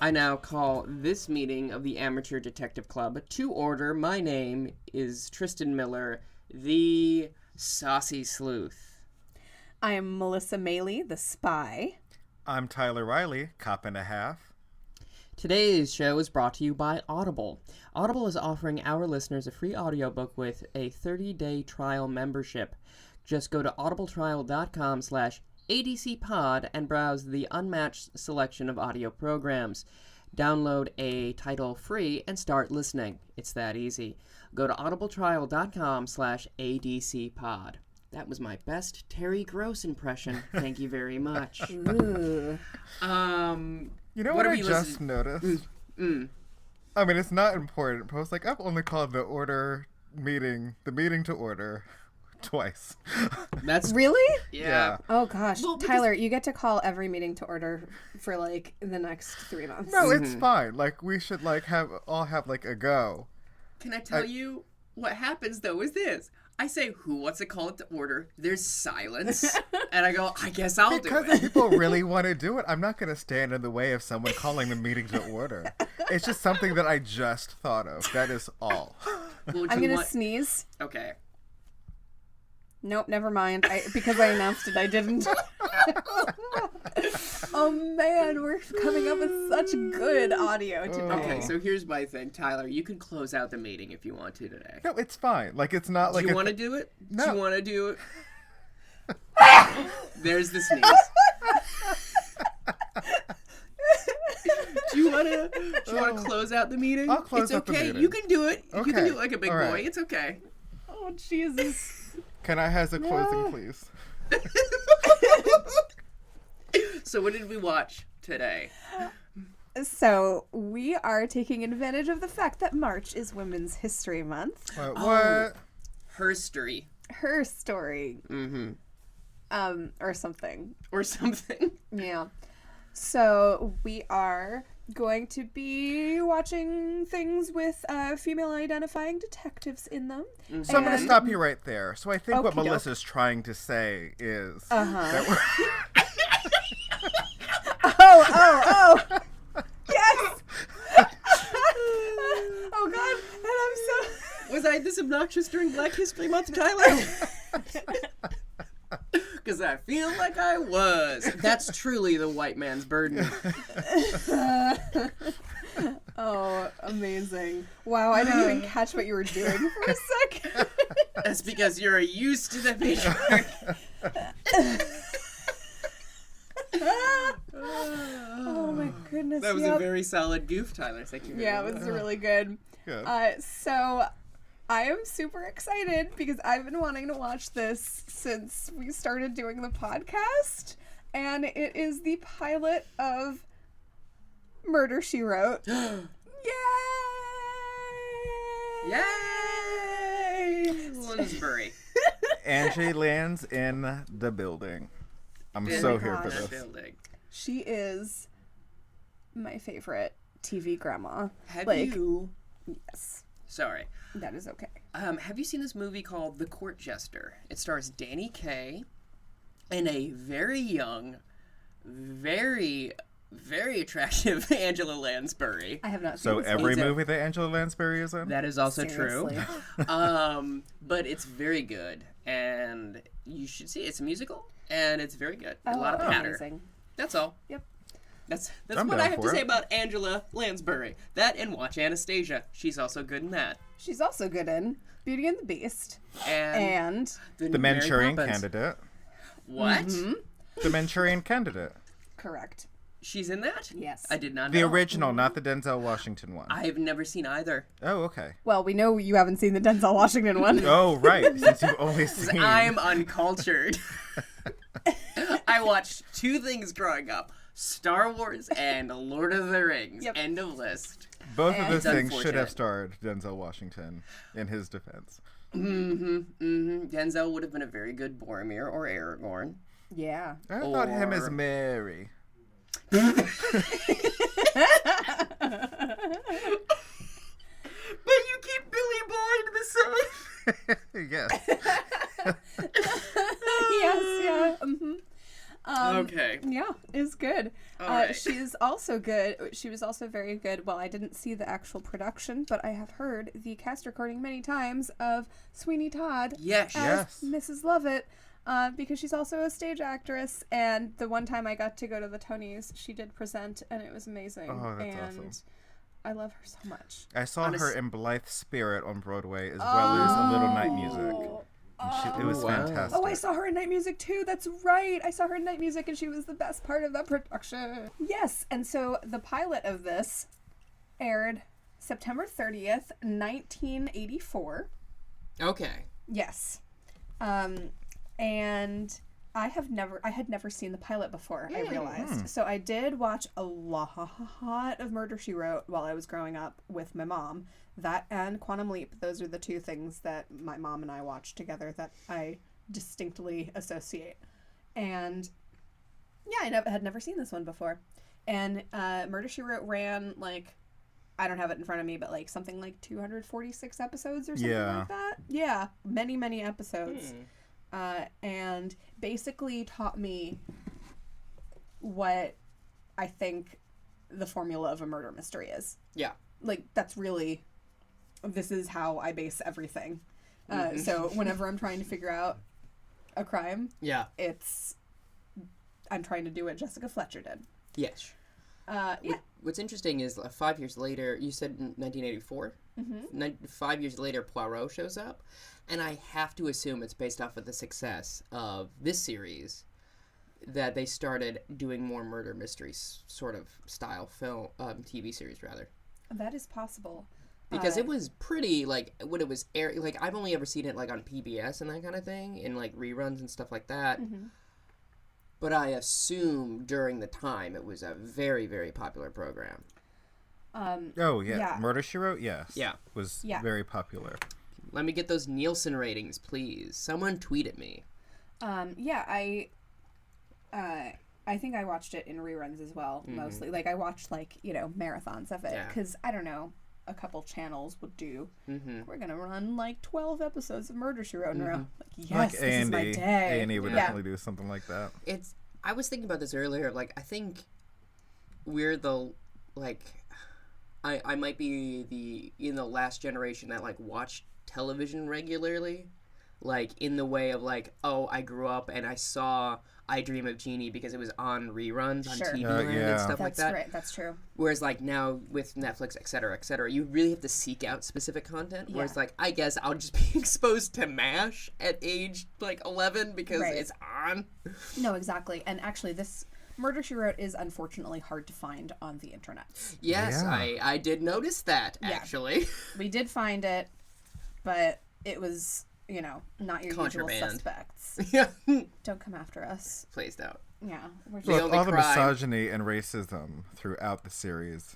I now call this meeting of the Amateur Detective Club to order. My name is Tristan Miller, the Saucy Sleuth. I am Melissa Meli, the spy. I'm Tyler Riley, cop and a half. Today's show is brought to you by Audible. Audible is offering our listeners a free audiobook with a 30-day trial membership. Just go to audibletrial.com/ADCpod and browse the unmatched selection of audio programs. Download a title free and start listening. It's that easy. Go to audibletrial.com/ADCpod. That was my best Terry Gross impression. Thank you very much. Ooh. You know what I just noticed? I mean, it's not important, but I was like, I've only called the meeting to order twice. That's Really? Yeah. Oh gosh, Well, Tyler, you get to call every meeting to order for like the next 3 months. No, it's fine. Like, we should have a go. Can I tell you what happens though is this. I say, who wants to call it to order? There's silence. And I go, I guess I'll do Because it. if people really want to do it, I'm not going to stand in the way of someone calling the meeting to order. It's just something that I just thought of. That is all. Well, I'm going to sneeze. Okay. Nope, never mind. Because I announced it, I didn't. Oh man, we're coming up with such good audio today. Okay, so here's my thing. Tyler, you can close out the meeting if you want to today. No, it's fine. Like, it's not like... Do you want to do it? No. Do you want to do it? There's the sneeze. Do you want to close out the meeting? I'll close out the okay. meeting. You can do it. You can Okay. do it like a big All boy. right. It's okay. Oh Jesus. Can I have a closing, please? So what did we watch today? So we are taking advantage of the fact that March is Women's History Month. What? Her story. Her story. Mm-hmm. Or something. Or something. Yeah. So we are going to be watching things with female identifying detectives in them. Mm-hmm. So I'm going to stop you right there. So I think what Okey-doke. Melissa's trying to say is... Uh-huh. that we're... Oh! Yes! Oh God! And I'm so... Was I this obnoxious during Black History Month, Tyler? Because I feel like I was. That's truly the white man's burden. Oh, amazing. Wow, I didn't even catch what you were doing for a second. That's because you're used to the patriarchy. Oh my goodness. That was yep. a very solid goof, Tyler. Thank you very Yeah, much. it was really good. Good. So I am super excited because I've been wanting to watch this since we started doing the podcast. And it is the pilot of Murder, She Wrote. Yay! Yay! Bloomsbury. Angie lands in the building. I'm so here for gosh. this. Building. She is my favorite TV grandma. Have Like, you... Yes, Sorry. that is okay. Have you seen this movie called The Court Jester? It stars Danny Kaye and a very young, very, very attractive Angela Lansbury. I have not seen So this every He's a- movie that Angela Lansbury is in? That is also Seriously. true. But it's very good, and you should see it. It's a musical, and it's very good. A lot of patter. Amazing. That's all. Yep. That's I'm what down I have to for say it. about Angela Lansbury. That and watch Anastasia. She's also good in that. She's also good in Beauty and the Beast. And The Mary Manchurian Poppins. Candidate. What? The Manchurian Candidate. Correct. She's in that? Yes. I did not The know. original, not the Denzel Washington one. I have never seen either. Oh, okay. Well, we know you haven't seen the Denzel Washington one. Oh, right. Since you've only seen... I'm uncultured. I watched two things growing up. Star Wars and Lord of the Rings. Yep. End of list. Both of those It's things should have unfortunate. starred Denzel Washington in his defense. Denzel would have been a very good Boromir or Aragorn. Yeah. I thought him as Or- Mary. But you keep Billy Boyd the son. Yes. Yes, yeah. Okay. Yeah, it's good. All right. She's also good. She was also very good. Well, I didn't see the actual production, but I have heard the cast recording many times of Sweeney Todd Yes. as Mrs. Lovett, because she's also a stage actress. And the one time I got to go to the Tonys, she did present, and it was amazing. Oh, that's and awesome. I love her so much. I saw her in Blythe Spirit on Broadway, as well as A Little Night Music. It was fantastic. Oh, I saw her in Night Music too. That's right. I saw her in Night Music, and she was the best part of that production. Yes, and so the pilot of this aired September 30th, 1984. Okay. Yes. And I had never seen the pilot before, I realized. So I did watch a lot of Murder, She Wrote while I was growing up with my mom. That and Quantum Leap. Those are the two things that my mom and I watched together that I distinctly associate. And yeah, I had never seen this one before. And Murder, She Wrote ran, like, I don't have it in front of me, but like something like 246 episodes or something like that. Yeah, many episodes. And basically taught me what I think the formula of a murder mystery is. Yeah. Like, that's really, this is how I base everything. So whenever I'm trying to figure out a crime, I'm trying to do what Jessica Fletcher did. Yes. Yeah. What's interesting is 5 years later, you said 1984? 5 years later, Poirot shows up. And I have to assume it's based off of the success of this series that they started doing more murder mysteries sort of style film, TV series rather. That is possible. Because it was pretty, like, when it was airing, like, I've only ever seen it, like, on PBS and that kind of thing, in, like, reruns and stuff like that. But I assume during the time it was a very, very popular program. Murder, She Wrote, yes. Yeah. Was very popular. Let me get those Nielsen ratings, please. Someone tweet at me. I think I watched it in reruns as well, mostly. Like, I watched, like, marathons of it. Because, I don't know, a couple channels would do. We're going to run, like, 12 episodes of Murder, She Wrote in a row. Like, yes, like this is my day. A&E would definitely do something like that. I was thinking about this earlier. Like, I think we're the, like, I might be in the last generation that, like, watched television regularly, like, in the way of, like, I grew up and I saw I Dream of Jeannie because it was on reruns on TV Land and stuff like that. Right, that's true. Whereas, like, now with Netflix, et cetera, you really have to seek out specific content. Whereas, like, I guess I'll just be exposed to MASH at age, like, 11 because it's on. No, exactly. And actually, this Murder, She Wrote is unfortunately hard to find on the internet. Yes, I did notice that, actually. We did find it, but it was, not your usual suspects. Don't come after us. Please don't. Yeah. Look, all the misogyny and racism throughout the series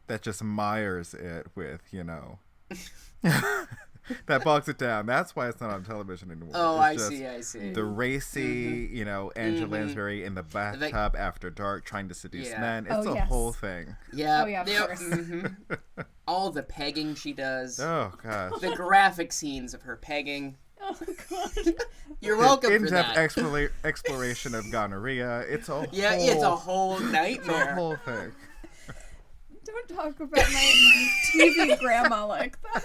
that just mires it with, that bogs it down. That's why it's not on television anymore. Oh, I see. The racy, Angela Lansbury in the bathtub after dark trying to seduce men. It's a whole thing. Yeah. Oh, yeah, of course. All the pegging she does. Oh, gosh. The graphic scenes of her pegging. Oh, God. You're welcome for that. In-depth exploration of gonorrhea. It's a it's a whole nightmare. It's a whole thing. Don't talk about my TV grandma like that.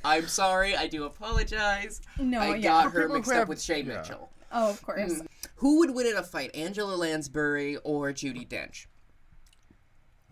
I'm sorry. I do apologize. No, I got her mixed up with Shay Mitchell. Oh, of course. Who would win in a fight, Angela Lansbury or Judi Dench?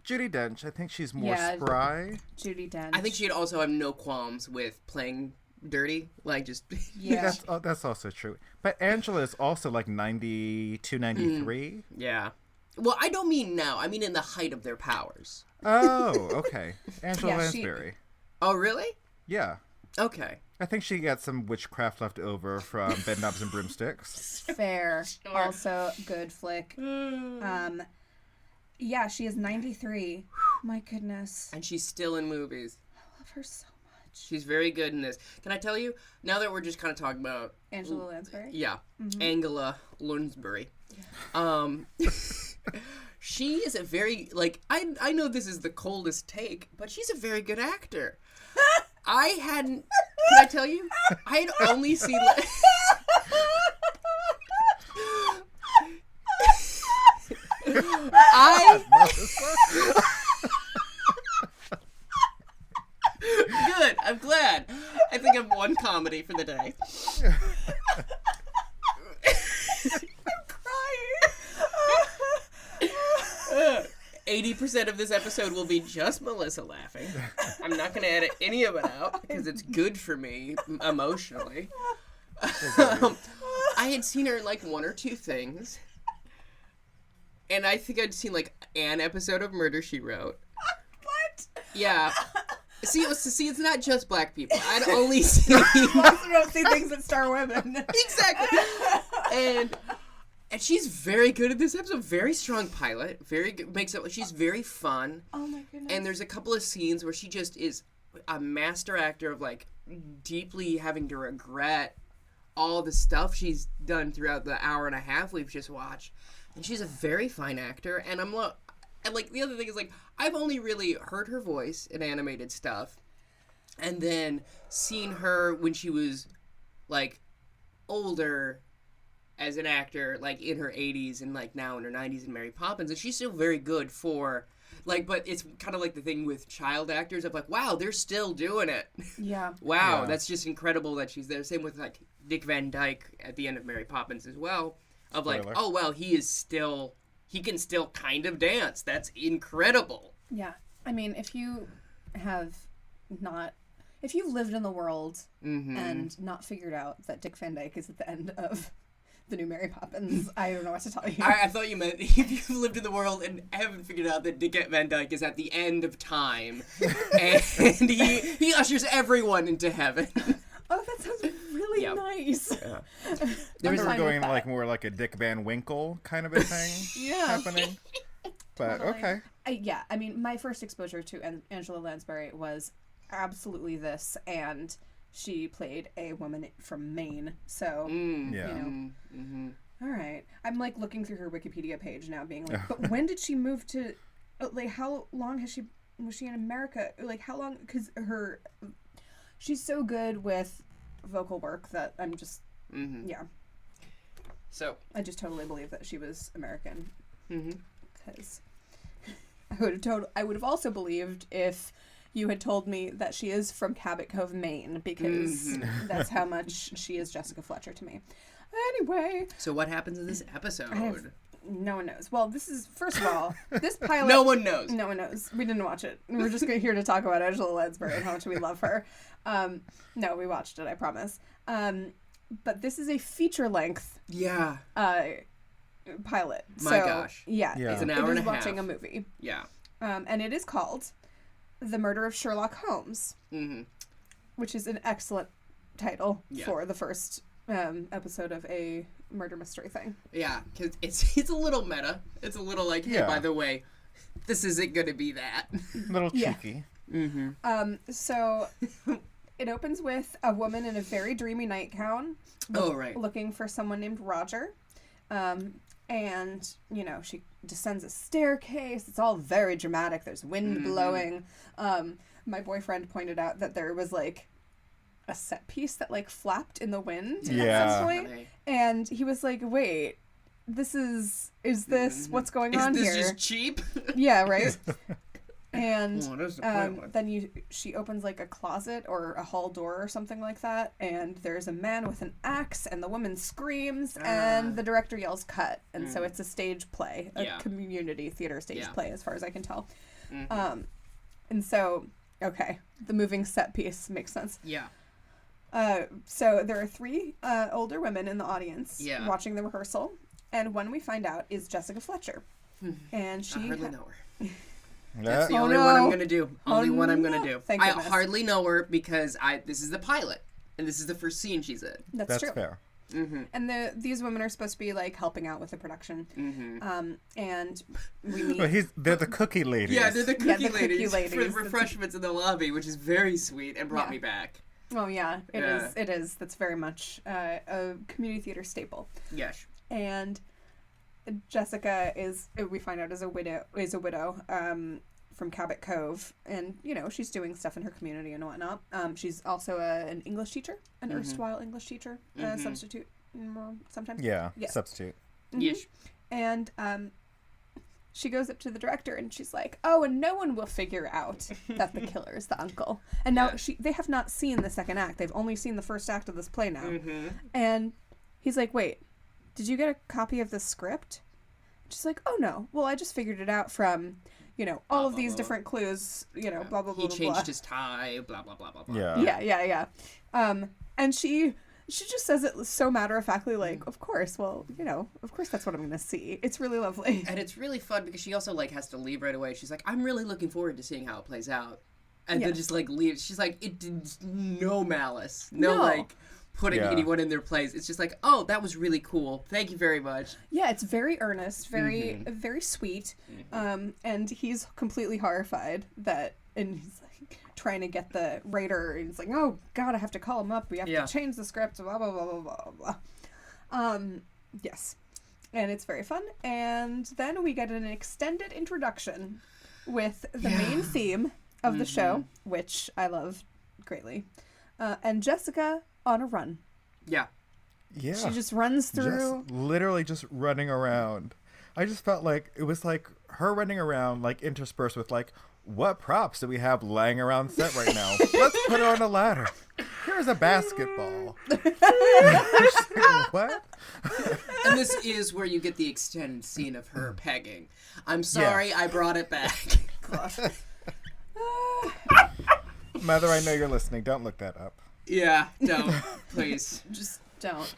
Judi Dench. I think she's more spry. Judi Dench. I think she'd also have no qualms with playing dirty. Like, just... Yeah. That's also true. But Angela is also like 92, 93. Yeah. Well, I don't mean now. I mean in the height of their powers. Oh, okay. Angela Lansbury. Oh, really? Yeah. Okay. I think she got some witchcraft left over from Bedknobs and Broomsticks. Fair. Sure. Also, good flick. Yeah, she is 93. My goodness. And she's still in movies. I love her so much. She's very good in this. Can I tell you, now that we're just kind of talking about... Angela Lansbury? Yeah. Angela Lansbury. Yeah. She is a very, like, I know this is the coldest take, but she's a very good actor. Can I tell you? I had only seen... Good. I'm glad. I think I've won comedy for the day. I'm crying. 80% of this episode will be just Melissa laughing. I'm not going to edit any of it out because it's good for me emotionally. I had seen her in like one or two things. And I think I'd seen like an episode of Murder, She Wrote. What? Yeah. See, it's not just black people. I'd only seen... You also don't see things that star women. Exactly. And she's very good at this episode. Very strong pilot. Very good. She's very fun. Oh my goodness. And there's a couple of scenes where she just is a master actor of like deeply having to regret all the stuff she's done throughout the hour and a half we've just watched. And she's a very fine actor. And like the other thing is like I've only really heard her voice in animated stuff, and then seen her when she was like older as an actor, like in her 80s and like now in her 90s in Mary Poppins, and she's still very good for like, but it's kind of like the thing with child actors of like, wow, they're still doing it. Yeah. Wow, Yeah. that's just incredible that she's there. Same with like Dick Van Dyke at the end of Mary Poppins as well. Of like, Spoiler. oh well, he can still kind of dance. That's incredible. Yeah. I mean, if you've lived in the world and not figured out that Dick Van Dyke is at the end of the new Mary Poppins, I don't know what to tell you. I thought you meant if you've lived in the world and haven't figured out that Dick Van Dyke is at the end of time, and he ushers everyone into heaven. Oh, that sounds really nice. Yeah. They were fine going with like that. more like a Dick Van Winkle kind of a thing happening. But Totally. okay. I mean, my first exposure to Angela Lansbury was absolutely this, and she played a woman from Maine. So, Yeah. you know. All right. I'm like looking through her Wikipedia page now, being like, but when did she move to, like, how long was she in America? Like, how long? Because she's so good with vocal work that I'm just, yeah. So I just totally believe that she was American. Mm-hmm. Because I would have also believed if you had told me that she is from Cabot Cove, Maine, because that's how much she is Jessica Fletcher to me. Anyway. So what happens in this episode? No one knows. Well, this is, first of all, this pilot... No one knows. No one knows. We didn't watch it. We're just here to talk about Angela Lansbury and how much we love her. No, we watched it, I promise. But this is a feature-length Yeah. pilot. My gosh. Yeah. It's an hour and a half. watching a movie. Yeah. And it is called The Murder of Sherlock Holmes, which is an excellent title for the first episode of a murder mystery thing. Yeah, because it's a little meta. It's a little like, hey, by the way, this isn't going to be that. A little cheeky. So it opens with a woman in a very dreamy nightgown looking for someone named Roger. And, you know, she descends a staircase. It's all very dramatic. There's wind blowing. My boyfriend pointed out that there was, like, a set piece that, like, flapped in the wind at some point. And he was like, wait, is this what's going on here? Is this just cheap? Yeah, right? And the then she opens like a closet or a hall door or something like that, and there's a man with an axe, and the woman screams, and the director yells cut, and so it's a stage play, a community theater stage play, as far as I can tell. And so, okay, the moving set piece makes sense. Yeah. So there are three older women in the audience watching the rehearsal, and one we find out is Jessica Fletcher, and she I hardly know her. That's the only one I'm going to do. Only one I'm going to do. Thank I goodness. hardly know her because this is the pilot, and this is the first scene she's in. That's true. Fair. And these women are supposed to be like helping out with the production. And we meet. Well, they're the cookie ladies. Yeah, they're the cookie, cookie ladies for the refreshments in the lobby, which is very sweet and brought me back. Oh yeah, it is. It is. That's very much a community theater staple. Yes. And Jessica we find out is a widow from Cabot Cove, and you know she's doing stuff in her community and whatnot. She's also an English teacher, an erstwhile English teacher, substitute sometimes. Yeah, substitute. Yes. And she goes up to the director and she's like, oh, and no one will figure out that the killer is the uncle. And now they have not seen the second act. They've only seen the first act of this play now. Mm-hmm. And he's like, wait, did you get a copy of the script? She's like, oh, no. Well, I just figured it out from, all of these different clues, blah, blah, blah, blah. He changed his tie, blah, blah, blah, blah, blah. Yeah. And she just says it so matter-of-factly, like, of course, well, of course that's what I'm going to see. It's really lovely. And it's really fun because she also, has to leave right away. She's like, I'm really looking forward to seeing how it plays out. And then just, leaves. She's like, it did no malice. No. Putting anyone in their place. It's just like, oh, that was really cool. Thank you very much. Yeah, it's very earnest, very very sweet. And he's completely horrified and he's like trying to get the writer, and he's like, oh God, I have to call him up. We have to change the script, blah, blah, blah, blah, blah, blah. Yes. And it's very fun. And then we get an extended introduction with the main theme of the show, which I love greatly. And Jessica on a run. Yeah. She just runs through. Literally just running around. I just felt like it was like her running around, interspersed with what props do we have lying around set right now? Let's put her on a ladder. Here's a basketball. What? And this is where you get the extended scene of her pegging. I'm sorry, I brought it back. Mother, I know you're listening. Don't look that up. Yeah, don't. Please. Just don't.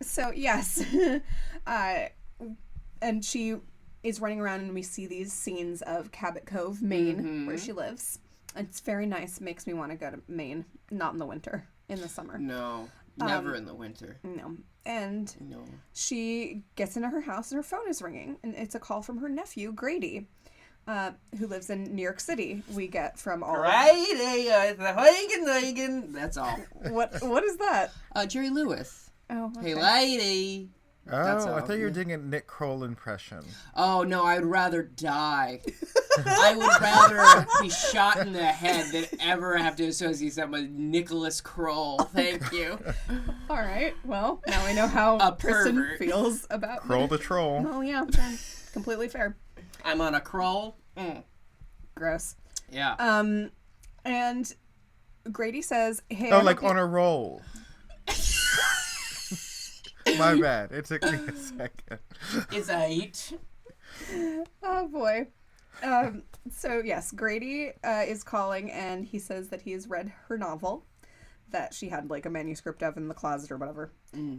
So, yes. And she is running around, and we see these scenes of Cabot Cove, Maine, where she lives. It's very nice. Makes me want to go to Maine. Not in the winter. In the summer. No. Never in the winter. No. And she gets into her house, and her phone is ringing. And it's a call from her nephew, Grady. Who lives in New York City. We get from all that's all. What is that? Jerry Lewis. Oh, okay. Hey, lady. Oh, I thought you were doing a Nick Kroll impression. Oh, no, I'd rather die. I would rather be shot in the head than ever have to associate someone with Nicholas Kroll. Thank you. All right. Well, now I know how Tristan feels about Kroll the Troll. Oh, yeah. Completely fair. I'm on a Kroll. Gross. Yeah. And Grady says, hey... Oh, on a roll. My bad. It took me a second. It's 8. Oh, boy. So, yes, Grady is calling, and he says that he has read her novel that she had, a manuscript of in the closet or whatever.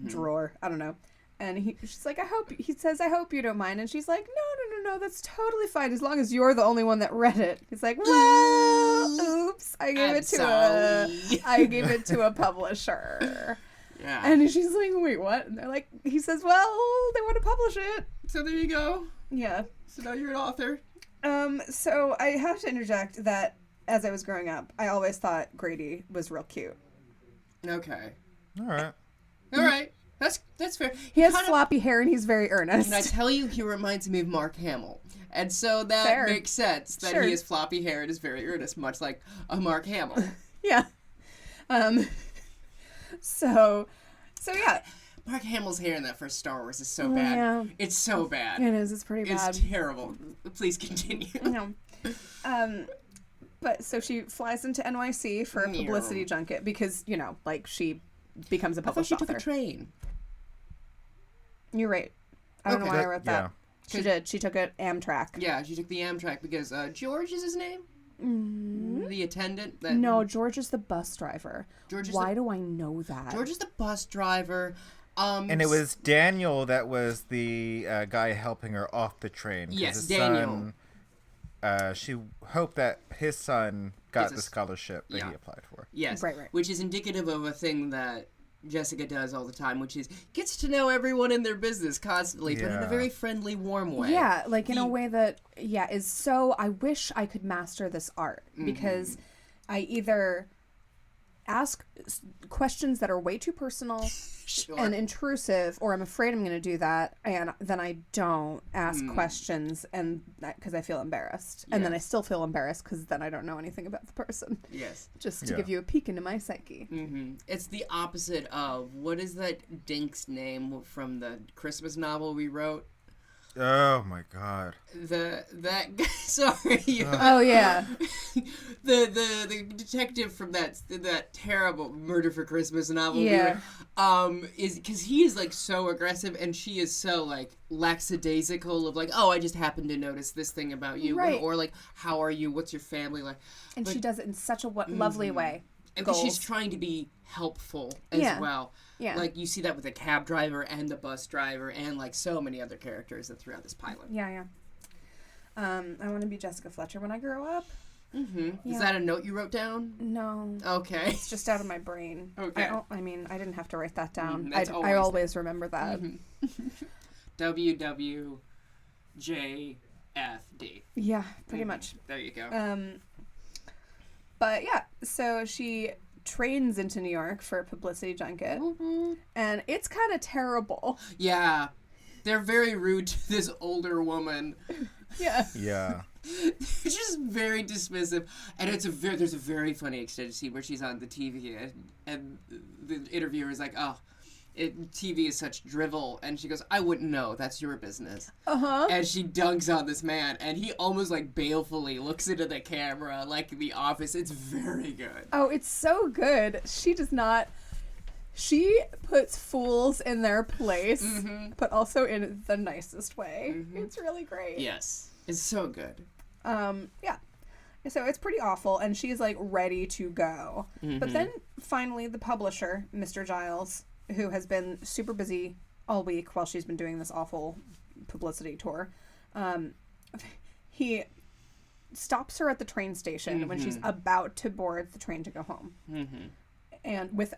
Drawer. I don't know. And she's like, he says, I hope you don't mind. And she's like, no, that's totally fine as long as you're the only one that read it. He's like, well, oops, I gave it to a publisher. Yeah. And she's like, wait, what? And he says, well, they want to publish it. So there you go. Yeah. So now you're an author. So I have to interject that as I was growing up, I always thought Grady was real cute. Okay. All right. That's fair. He has floppy hair and he's very earnest. And I tell you, he reminds me of Mark Hamill. And so that makes sense that he has floppy hair and is very earnest, much like a Mark Hamill. Yeah. So yeah. Mark Hamill's hair in that first Star Wars is so bad. Yeah. It's so bad. It is. It's pretty bad. It's terrible. Please continue. No. But so she flies into NYC for a publicity junket because, she becomes a published author. I thought she took a train. You're right. I don't know why I wrote that. She did. She took an Amtrak. Yeah, she took the Amtrak because George is his name? Mm-hmm. The attendant? No, George is the bus driver. Why do I know that? George is the bus driver. And it was Daniel that was the guy helping her off the train. Yes, Daniel. She hoped that his son got the scholarship that he applied for. Yes, right. Which is indicative of a thing that Jessica does all the time, which is gets to know everyone in their business constantly, but in a very friendly, warm way. Yeah, in a way that, is so... I wish I could master this art, because I either ask questions that are way too personal and intrusive, or I'm afraid I'm going to do that, and then I don't ask questions, and because I feel embarrassed. And then I still feel embarrassed because then I don't know anything about the person. Yes. Just to give you a peek into my psyche. It's the opposite of, what is that dink's name from the Christmas novel we wrote? Oh my god. That guy, sorry. Oh yeah. the detective from that terrible Murder for Christmas novel. Yeah. Is because he is like so aggressive and she is so like lackadaisical of like, oh, I just happened to notice this thing about you, Right. or like, how are you? What's your family like? And But- she does it in such a lovely way. And Goals. she's trying to be helpful as Yeah. well. Yeah. Like you see that with the cab driver and the bus driver and like so many other characters that throughout this pilot. Yeah. I want to be Jessica Fletcher when I grow up. Mm-hmm. Yeah. Is that a note you wrote down? No. Okay. It's just out of my brain. Okay. I mean, I didn't have to write that down. That's I always- always remember that. WWJFD. Yeah, pretty much. There you go. But yeah, so she trains into New York for a publicity junket, and it's kind of terrible. Yeah. They're very rude to this older woman. Yeah. Yeah. It's just very dismissive, and there's a very funny extended scene where she's on the TV and the interviewer is like, "Oh, TV is such drivel," and she goes, "I wouldn't know. That's your business." And she dunks on this man, and he almost like balefully looks into the camera, like The Office. It's very good. Oh, it's so good. She does not. She puts fools in their place, but also in the nicest way. It's really great. Yes, it's so good. Yeah. So it's pretty awful, and she's like ready to go. But then finally, the publisher, Mr. Giles, who has been super busy all week while she's been doing this awful publicity tour, he stops her at the train station when she's about to board the train to go home, and with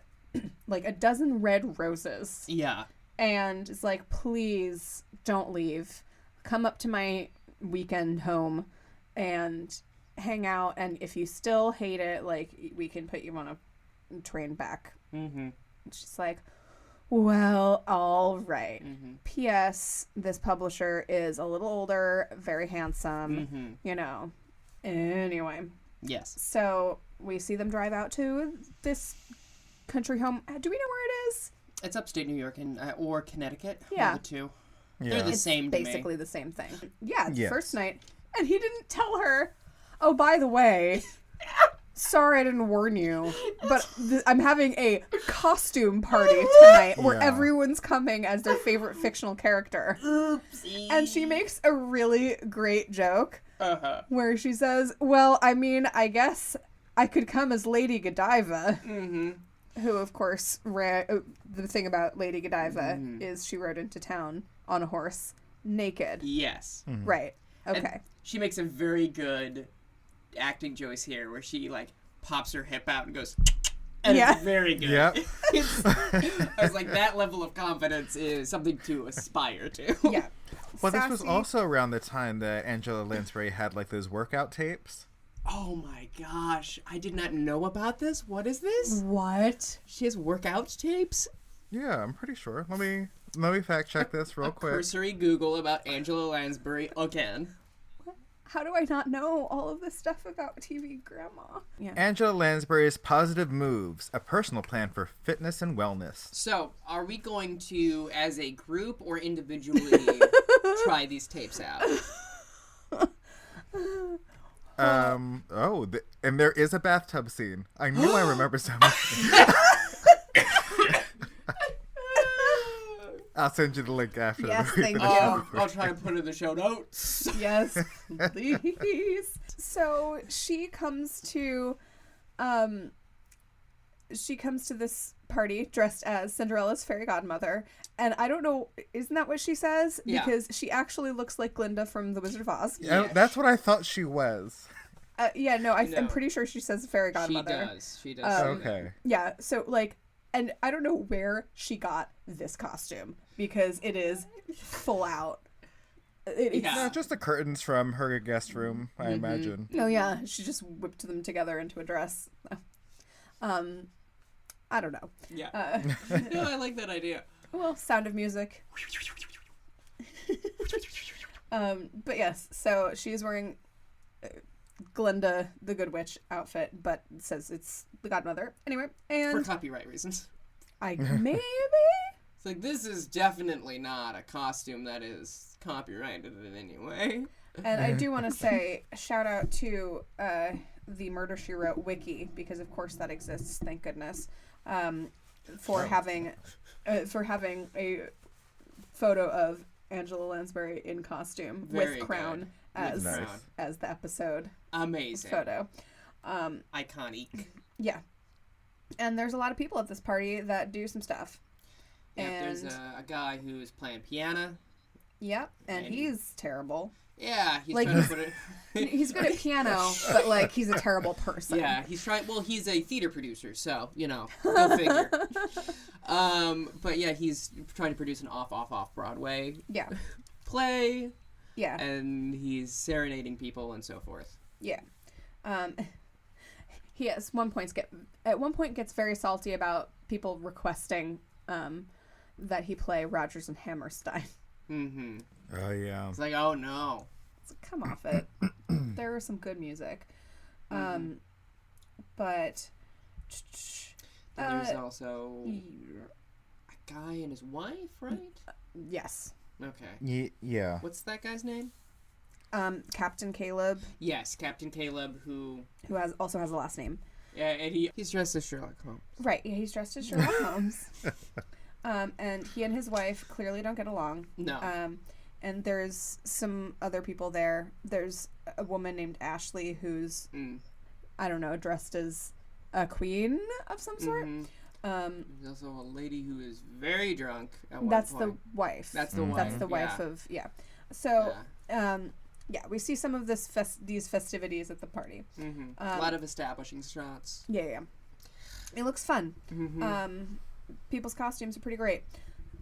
like a dozen red roses. Yeah. And it's like, please don't leave. Come up to my weekend home and hang out. And if you still hate it, like, we can put you on a train back. She's like, well, all right. P.S. This publisher is a little older, very handsome, you know. Anyway. Yes. So we see them drive out to this country home. Do we know where it is? It's upstate New York and or Connecticut. Yeah. One of the two. Yeah. They're the It's same to basically me. the same thing. Yeah, Yes. first night. And he didn't tell her, oh, by the way, sorry I didn't warn you, but I'm having a costume party tonight where Yeah. everyone's coming as their favorite fictional character. Oopsie. And she makes a really great joke Uh-huh. where she says, well, I mean, I guess I could come as Lady Godiva. Who, of course, the thing about Lady Godiva is she rode into town on a horse naked. Yes. Right. And Okay. she makes a very good acting choice here where she like pops her hip out and goes, and Yeah. it's very good. Yep. I was like, that level of confidence is something to aspire to. Yeah. Well, this was Sassy. also around the time that Angela Lansbury had like those workout tapes. Oh my gosh. I did not know about this. What is this? What? She has workout tapes? Yeah, I'm pretty sure. Let me fact check this real quick. Cursory Google about Angela Lansbury again. How do I not know all of this stuff about TV grandma? Yeah. Angela Lansbury's Positive Moves, a personal plan for fitness and wellness. So, are we going to, as a group or individually, try these tapes out? And there is a bathtub scene. I knew I remember something. I'll send you the link after. Yes, we thank finish you. the I'll recording. try to put it in the show notes. Yes, please. So she comes to this party dressed as Cinderella's fairy godmother, and I don't know, isn't that what she says? Yeah. Because she actually looks like Glinda from The Wizard of Oz. Yeah, that's what I thought she was. Yeah, no, I'm No. pretty sure she says fairy She godmother. does. She does. Okay. Yeah, so like, and I don't know where she got this costume because it is full out. It's, Yeah. No, just the curtains from her guest room, I Mm-hmm. imagine. Oh yeah, she just whipped them together into a dress. I don't know. Yeah. No, I like that idea. Well, Sound of Music. But yes, so she's wearing Glinda the Good Witch outfit, but it says it's the godmother. Anyway, For and copyright reasons. maybe like, this is definitely not a costume that is copyrighted in any way. And I do want to say, shout out to the Murder, She Wrote wiki, because of course that exists, thank goodness, for having a photo of Angela Lansbury in costume Very with crown good. as Nice. as the episode Amazing. photo. Iconic. Yeah. And there's a lot of people at this party that do some stuff. Yeah, And there's a guy who's playing piano. yep, and And- he's terrible. Yeah, he's Like, trying to put it... He's good at piano, but like he's a terrible person. Yeah, he's trying... Well, he's a theater producer, so, go figure. But yeah, he's trying to produce an off Yeah. Broadway play, Yeah. and he's serenading people and so forth. Yeah. He at one point gets very salty about people requesting that he play Rodgers and Hammerstein. Mm-hmm. Oh yeah. It's like, oh no. So come off it. There was some good music. But Then there's also a guy and his wife, right? yes. Okay. Yeah. What's that guy's name? Captain Caleb, Yes, Captain Caleb, who... who also has a last name. Yeah, and he's dressed as Sherlock Holmes. Right, yeah, he's dressed as Sherlock Holmes. And he and his wife clearly don't get along. No. And there's some other people there. There's a woman named Ashley who's, I don't know, dressed as a queen of some sort. Mm-hmm. There's also a lady who is very drunk at one That's point. the wife. That's the wife. That's the wife yeah. of, yeah. So, yeah, we see some of these festivities at the party. Mm-hmm. A lot of establishing shots. Yeah. It looks fun. Mm-hmm. People's costumes are pretty great.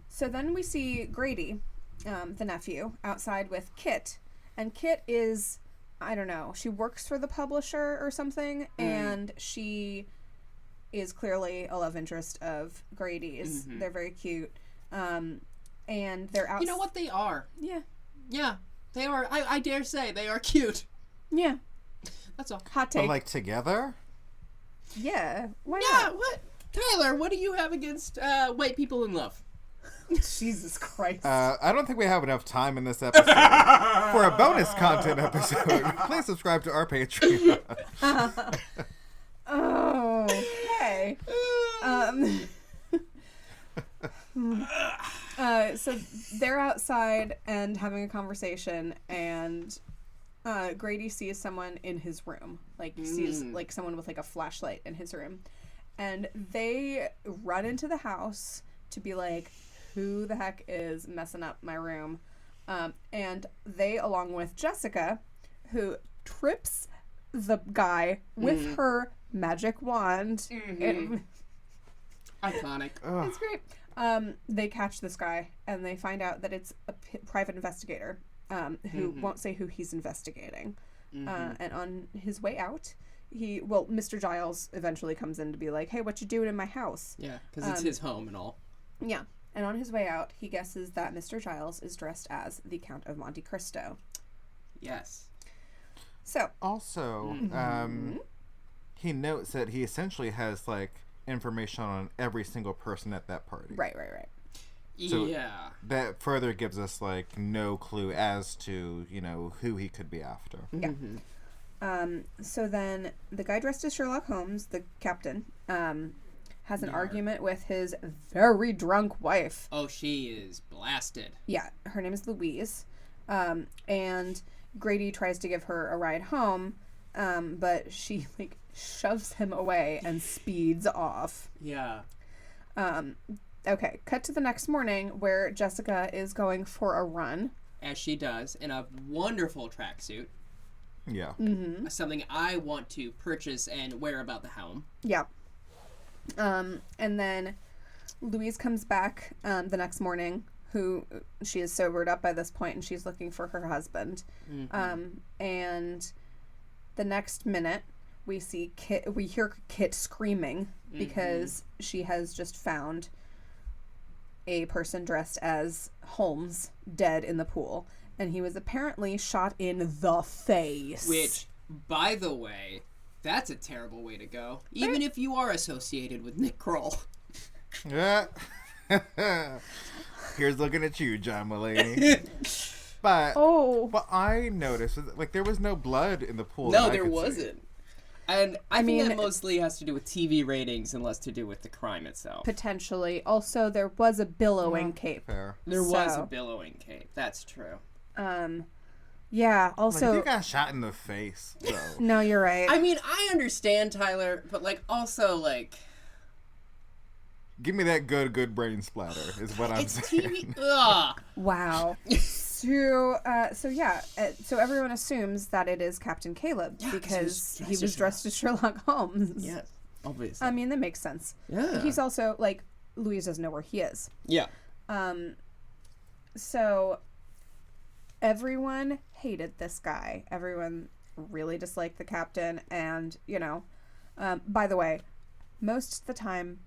So then we see Grady, the nephew, outside with Kit. And Kit is, I don't know, she works for the publisher or something, and she is clearly a love interest of Grady's. They're very cute. And they're out. You know what? They are. Yeah. Yeah, they are. I dare say they are cute. Yeah. That's all. Hot But take. like together? Yeah. Why Yeah, not? what? Tyler, what do you have against white people in love? Jesus Christ. I don't think we have enough time in this episode. For a bonus content episode, please subscribe to our Patreon. Oh, okay. So they're outside and having a conversation, and Grady sees someone in his room. Like, sees like someone with like a flashlight in his room, and they run into the house to be like, "Who the heck is messing up my room?" And they, along with Jessica, who trips the guy with her magic wand. Iconic. It's great. They catch this guy, and they find out that it's a private investigator who won't say who he's investigating. And on his way out, Mr. Giles eventually comes in to be like, "Hey, what you doing in my house?" Yeah, because it's his home and all. Yeah. And on his way out, he guesses that Mr. Giles is dressed as the Count of Monte Cristo. Yes. So, Also, he notes that he essentially has like information on every single person at that party. right. So- yeah. That further gives us like no clue as to, who he could be after. Yeah. So then the guy dressed as Sherlock Holmes, the captain, has an argument with his very drunk wife. Oh, she is blasted. Yeah, her name is Louise. And Grady tries to give her a ride home, but she like shoves him away and speeds off. Yeah. Okay, cut to the next morning where Jessica is going for a run. As she does, in a wonderful tracksuit. Yeah. Something I want to purchase and wear about the home. Yeah. And then Louise comes back the next morning, who she is sobered up by this point, and she's looking for her husband. And the next minute, we hear Kit screaming because she has just found a person dressed as Holmes dead in the pool, and he was apparently shot in the face. Which, by the way, that's a terrible way to go. Even if you are associated with Nick Kroll. Yeah. Here's looking at you, John Mulaney. But what I noticed was like there was no blood in the pool. No, that I there could see. wasn't. And I mean, think that mostly has to do with TV ratings and less to do with the crime itself. Potentially. Also, there was a billowing cape. Fair. There was a billowing cape. That's true. Yeah, Like, also... if you got shot in the face, though. No, you're right. I mean, I understand, Tyler, but, like, also, like... Give me that good brain splatter, is what I'm It's saying. TV... Ugh. Wow. So everyone assumes that it is Captain Caleb because he was dressed as Sherlock Holmes. Yes, obviously. I mean, that makes sense. Yeah. He's also, like, Louise doesn't know where he is. Yeah. So everyone hated this guy. Everyone really disliked the captain. And, you know, by the way, most of the time,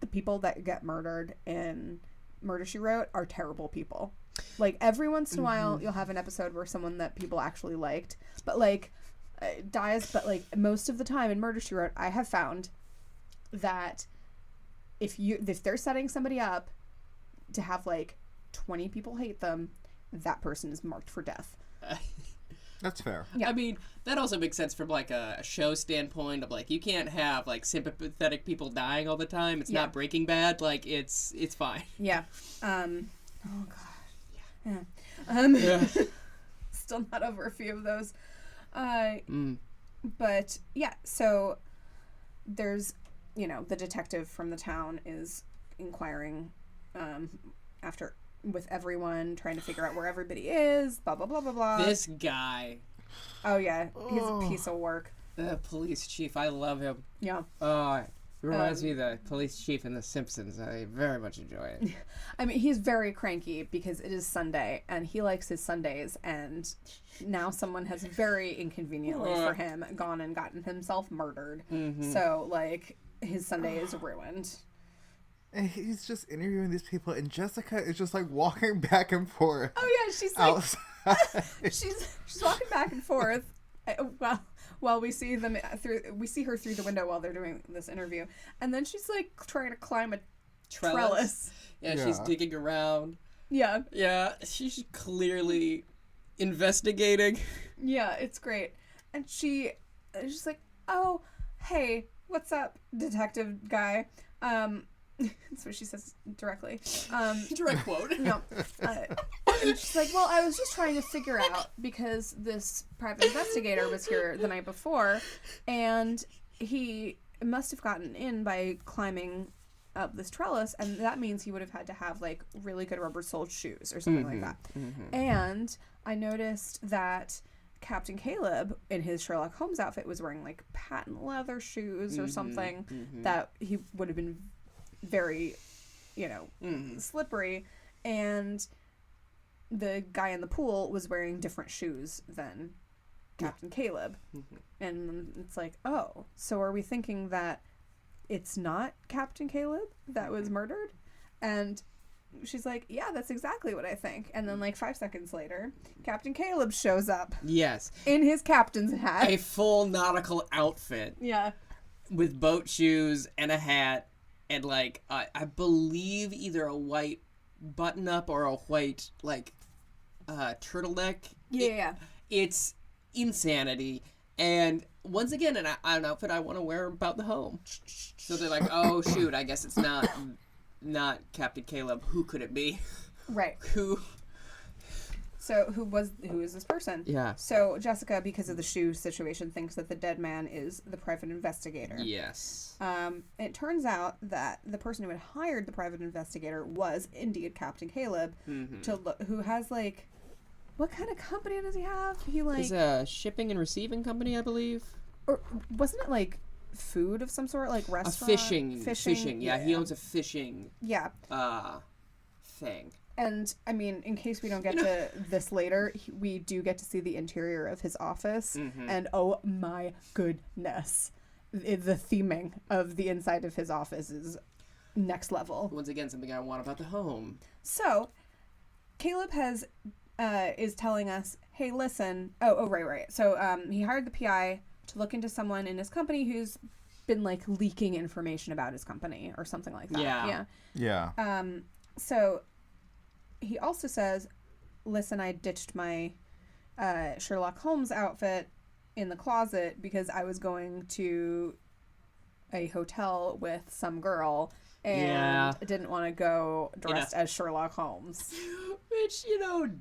the people that get murdered in Murder, She Wrote are terrible people. Like, every once in a while, you'll have an episode where someone that people actually liked, but, like, dies. But, like, most of the time in Murder, She Wrote, I have found that if they're setting somebody up to have, like, 20 people hate them, that person is marked for death. That's fair. Yeah. I mean, that also makes sense from, like, a show standpoint of, like, you can't have, like, sympathetic people dying all the time. It's not Breaking Bad. Like, it's fine. Yeah. Oh, God. Yeah. Still not over a few of those. But, yeah, so there's, you know, the detective from the town is inquiring with everyone, trying to figure out where everybody is, blah, blah, blah, blah, blah. This guy, Oh, yeah. He's a piece of work. the police chief, I love him. Yeah. It reminds me of the police chief in The Simpsons. I very much enjoy it. I mean, he's very cranky because it is Sunday, and he likes his Sundays, and now someone has very inconveniently for him gone and gotten himself murdered. So, like, his Sunday is ruined. And he's just interviewing these people, and Jessica is just like walking back and forth. Oh yeah, she's like, outside. she's walking back and forth. While we see them we see her through the window while they're doing this interview, and then she's like trying to climb a trellis. Yeah, she's digging around. Yeah. Yeah, she's clearly investigating. Yeah, it's great. And she's like, "Oh, hey, what's up, detective guy?" That's what she says directly. Direct quote. No. And she's like, well, I was just trying to figure out, because this private investigator was here the night before, and he must have gotten in by climbing up this trellis, and that means he would have had to have, like, really good rubber-soled shoes or something like that. And I noticed that Captain Caleb, in his Sherlock Holmes outfit, was wearing, like, patent leather shoes or something that he would have been very, you know, slippery, and the guy in the pool was wearing different shoes than Captain Caleb. And it's like, oh, so are we thinking that it's not Captain Caleb that was murdered? And she's like, yeah, that's exactly what I think. And then, like, 5 seconds later, Captain Caleb shows up. Yes. In his captain's hat. A full nautical outfit. Yeah. With boat shoes and a hat. And, like, I believe either a white button-up or a white, like, turtleneck. Yeah. It's insanity. And, once again, an outfit I want to wear about the home. So they're like, oh, shoot, I guess it's not Captain Caleb. Who could it be? Right. So who is this person? Yeah. So Jessica, because of the shoe situation, thinks that the dead man is the private investigator. Yes. It turns out that the person who had hired the private investigator was indeed Captain Caleb, who has, like, what kind of company does he have? It's a shipping and receiving company, I believe. Or wasn't it, like, food of some sort, like restaurant? Fishing. Yeah, he owns a fishing. Yeah. Thing. And, I mean, in case we don't get to this later, we do get to see the interior of his office. And, oh my goodness, the theming of the inside of his office is next level. Once again, something I want about the home. So, Caleb is telling us, hey, listen. Right. So, he hired the PI to look into someone in his company who's been like leaking information about his company or something like that. Yeah. So he also says, listen, I ditched my Sherlock Holmes outfit in the closet because I was going to a hotel with some girl and didn't want to go dressed as Sherlock Holmes. Which,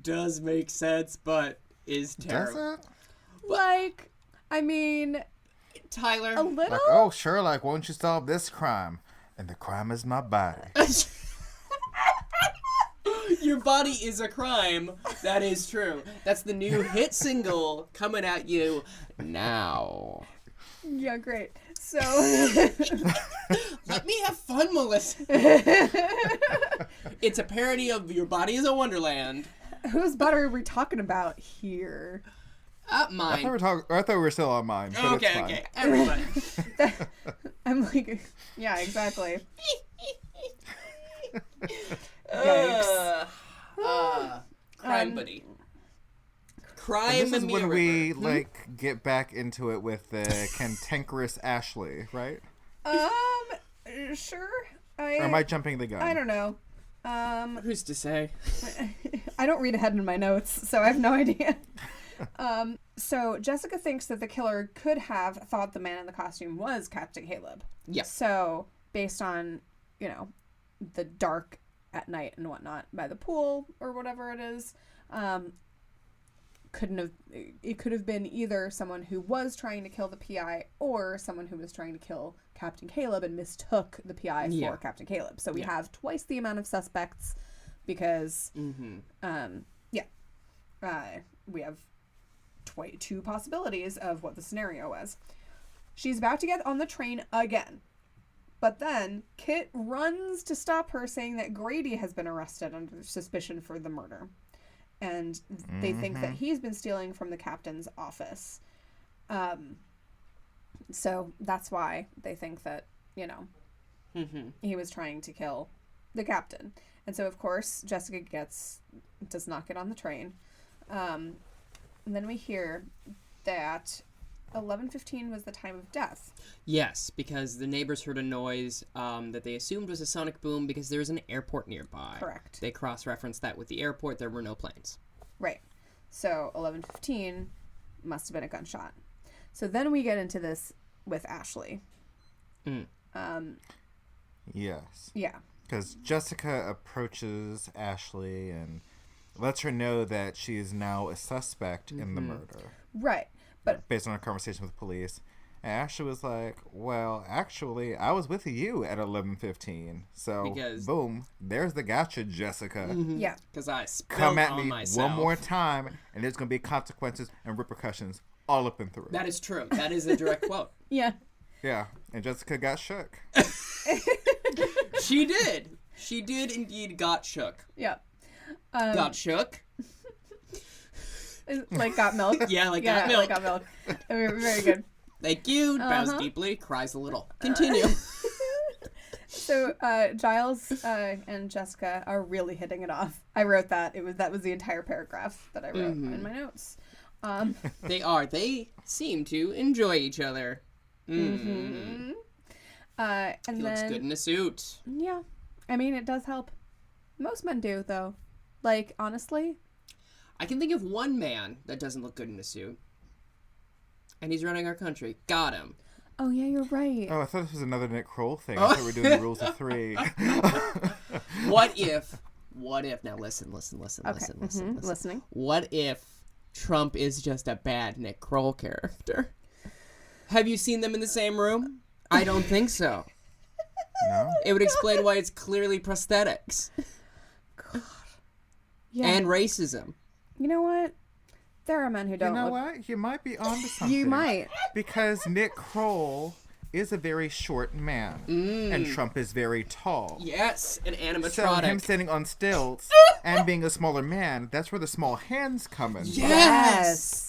does make sense, but is terrible. Does it? Like, I mean, Tyler. a little? Like, oh, Sherlock, won't you solve this crime? And the crime is my body. Your body is a crime. That is true. That's the new hit single coming at you now. Yeah, great. So... Let me have fun, Melissa. It's a parody of Your Body is a Wonderland. Whose butter are we talking about here? Mine. I thought we were still on mine. But it's fine. Okay. Everybody. I'm like, yeah, exactly. Yikes. Crime buddy. Crime And this is and when Mia we River. get back into it with the cantankerous Ashley, right? Sure. Or am I jumping the gun? I don't know. Who's to say? I don't read ahead in my notes, so I have no idea. So Jessica thinks that the killer could have thought the man in the costume was Captain Caleb. Yeah. So based on, the dark at night and whatnot by the pool or whatever it is, it could have been either someone who was trying to kill the PI or someone who was trying to kill Captain Caleb and mistook the PI for Captain Caleb. So we have twice the amount of suspects because we have two possibilities of what the scenario was. She's about to get on the train again. But then Kit runs to stop her, saying that Grady has been arrested under suspicion for the murder. And they think that he's been stealing from the captain's office. So that's why they think that, he was trying to kill the captain. And so, of course, Jessica does not get on the train. And then we hear that 11:15 was the time of death. Yes, because the neighbors heard a noise that they assumed was a sonic boom because there's an airport nearby. Correct. They cross-referenced that with the airport. There were no planes. Right. So 11:15 must have been a gunshot. So then we get into this with Ashley. Yes. Yeah. Because Jessica approaches Ashley and lets her know that she is now a suspect in the murder. Right. But based on her conversation with police. And Ashley was like, well, actually, I was with you at 11:15. So, boom, there's the gotcha, Jessica. Yeah. Because I spilled Come at on me myself. one more time, and there's going to be consequences and repercussions all up and through. That is true. That is a direct quote. Yeah. Yeah, and Jessica got shook. She did. She did indeed got shook. Yeah. Got shook. Like got milk. Yeah, like got milk. Like got milk. Very good. Thank you. Bows deeply, cries a little. Continue. So Giles and Jessica are really hitting it off. I wrote that. That was the entire paragraph that I wrote in my notes. They are. They seem to enjoy each other. And he looks good in a suit. Yeah. I mean, it does help. Most men do, though. Like, honestly. I can think of one man that doesn't look good in a suit. And he's running our country. Got him. Oh, yeah, you're right. Oh, I thought this was another Nick Kroll thing. I thought we were doing the rules of three. What if, now listen. Listening. What if Trump is just a bad Nick Kroll character? Have you seen them in the same room? I don't think so. No? It would explain why it's clearly prosthetics. God. Yeah. And racism. You know what? There are men who don't You know look... what? You might be onto something. You might. Because Nick Kroll is a very short man. And Trump is very tall. Yes, an animatronic. So him standing on stilts and being a smaller man, that's where the small hands come in. Yes!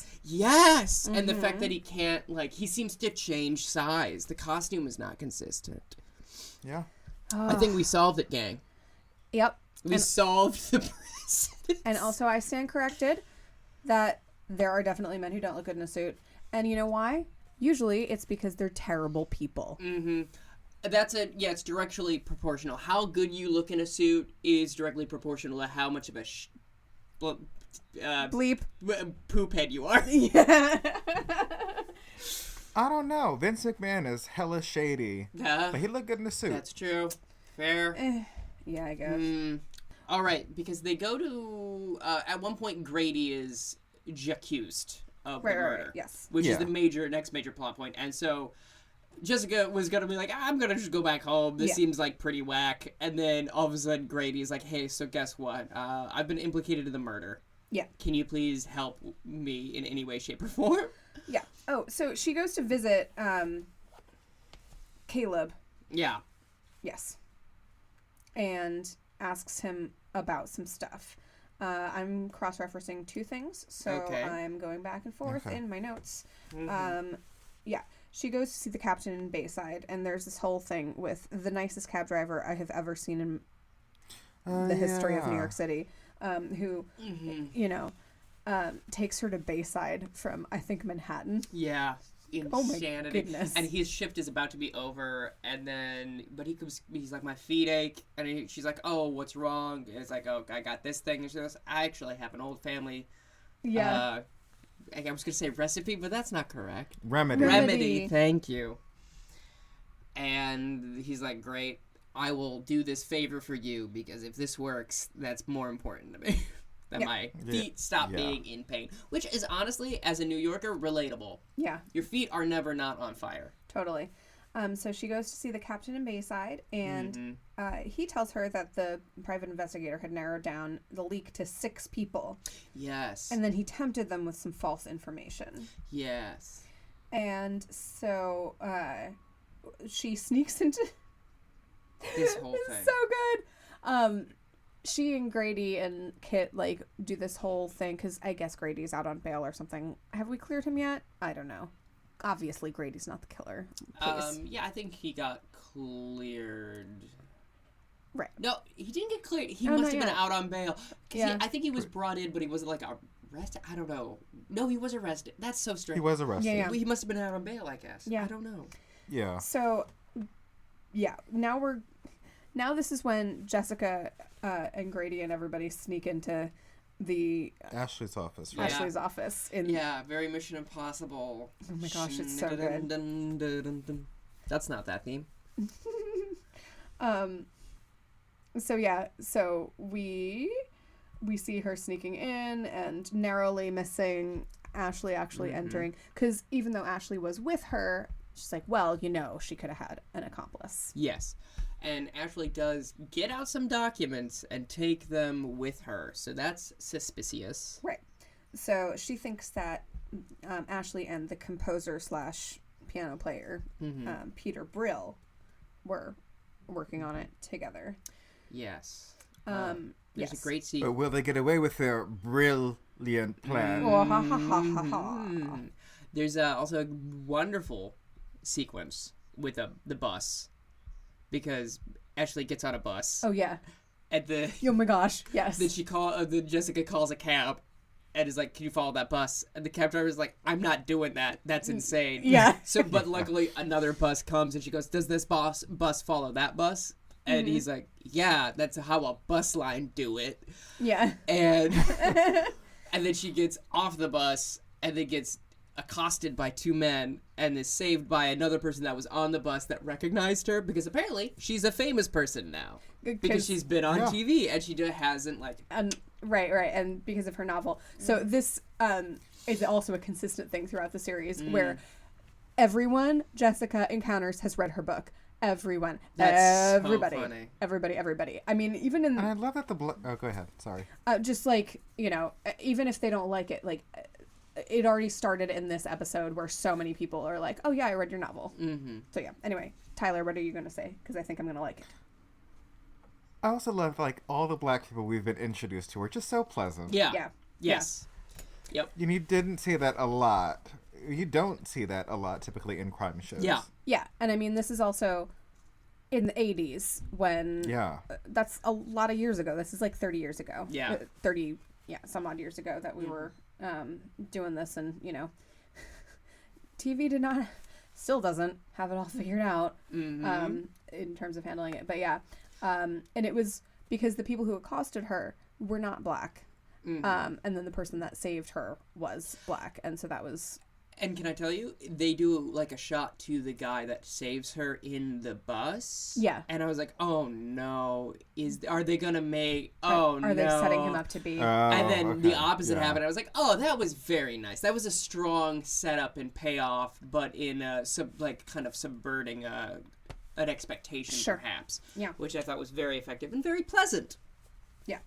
And the fact that he can't, he seems to change size. The costume is not consistent. Yeah. I think we solved it, gang. Yep. We solved the precedence. And also, I stand corrected that there are definitely men who don't look good in a suit. And you know why? Usually it's because they're terrible people. That's it. Yeah, it's directly proportional. How good you look in a suit is directly proportional to how much of a Bleep. poop head you are. Yeah. I don't know. Vince McMahon is hella shady. But he looked good in the suit. That's true. Fair. Yeah, I guess. All right, because they go to at one point Grady is accused of the murder. Right, yes. Which is the next major plot point, and so Jessica was gonna be like, I'm gonna just go back home. This seems like pretty whack. And then all of a sudden Grady's like, hey, so guess what? I've been implicated in the murder. Yeah. Can you please help me in any way, shape, or form? Yeah. Oh, so she goes to visit Caleb. Yeah. Yes. And asks him about some stuff. I'm cross-referencing two things, so I'm going back and forth in my notes. Yeah. She goes to see the captain in Bayside, and there's this whole thing with the nicest cab driver I have ever seen in the history of New York City, who, you know, takes her to Bayside from, I think, Manhattan. Yeah. Insanity. Oh my goodness. And his shift is about to be over, and then, but he's like, my feet ache, and she's like, oh, what's wrong? And it's like, oh, I got this thing, and she goes, I actually have an old family. Yeah. I was gonna say recipe, but that's not correct. Remedy. Thank you. And he's like, great, I will do this favor for you, because if this works, that's more important to me. That my feet stop being in pain. Which is honestly, as a New Yorker, relatable. Yeah. Your feet are never not on fire. Totally. So she goes to see the captain in Bayside, and he tells her that the private investigator had narrowed down the leak to 6 people. Yes. And then he tempted them with some false information. Yes. And so she sneaks into... this whole thing. So good. She and Grady and Kit, like, do this whole thing, because I guess Grady's out on bail or something. Have we cleared him yet? I don't know. Obviously, Grady's not the killer. Please. Yeah, I think he got cleared. Right. No, he didn't get cleared. He Oh, must not have been yet. out on bail. Yeah. I think he was brought in, but he wasn't, like, arrested. I don't know. No, he was arrested. That's so strange. He was arrested. Yeah. He must have been out on bail, I guess. Yeah. I don't know. Yeah. So, yeah, now this is when Jessica and Grady and everybody sneak into the Ashley's office, right? Ashley's office. Very Mission Impossible. Oh my gosh, it's so good. That's not that theme. So we see her sneaking in and narrowly missing Ashley actually entering, because even though Ashley was with her, she's like, well, you know, she could have had an accomplice. Yes. And Ashley does get out some documents and take them with her. So that's suspicious. Right. So she thinks that Ashley and the composer / piano player, Peter Brill, were working on it together. Yes. There's There's a great scene. But will they get away with their brilliant plan? Oh, ha, ha, ha, ha, ha. There's also a wonderful sequence with the bus. Because Ashley gets on a bus. Oh, yeah. And Oh, my gosh. Yes. then Jessica calls a cab and is like, can you follow that bus? And the cab driver is like, I'm not doing that. That's insane. Yeah. But luckily another bus comes and she goes, does this bus follow that bus? And he's like, yeah, that's how a bus line do it. Yeah. And and then she gets off the bus and then gets accosted by 2 men and is saved by another person that was on the bus that recognized her, because apparently she's a famous person now because she's been on TV and she hasn't right, and because of her novel. So this is also a consistent thing throughout the series where everyone Jessica encounters has read her book. Everyone. That's everybody. So funny. Everybody. I mean, even in... And I love that oh, go ahead. Sorry. just like, you know, even if they don't like it, like... It already started in this episode where so many people are like, oh, yeah, I read your novel. Mm-hmm. So, yeah. Anyway, Tyler, what are you going to say? Because I think I'm going to like it. I also love, like, all the black people we've been introduced to are just so pleasant. Yeah. Yeah. Yes. Yeah. Yep. You didn't see that a lot. You don't see that a lot, typically, in crime shows. Yeah. Yeah. And, I mean, this is also in the 80s when... Yeah. That's a lot of years ago. This is like 30 years ago. Yeah. 30, some odd years ago that we were... doing this, and you know, TV still doesn't have it all figured out in terms of handling it. But yeah, and it was because the people who accosted her were not black. And then the person that saved her was black. And so that was... And can I tell you, they do like a shot to the guy that saves her in the bus. Yeah. And I was like, oh no, are they gonna make? Oh no, are they setting him up to be? And then the opposite happened. I was like, oh, that was very nice. That was a strong setup and payoff, but in kind of subverting an expectation, perhaps. Yeah. Which I thought was very effective and very pleasant. Yeah.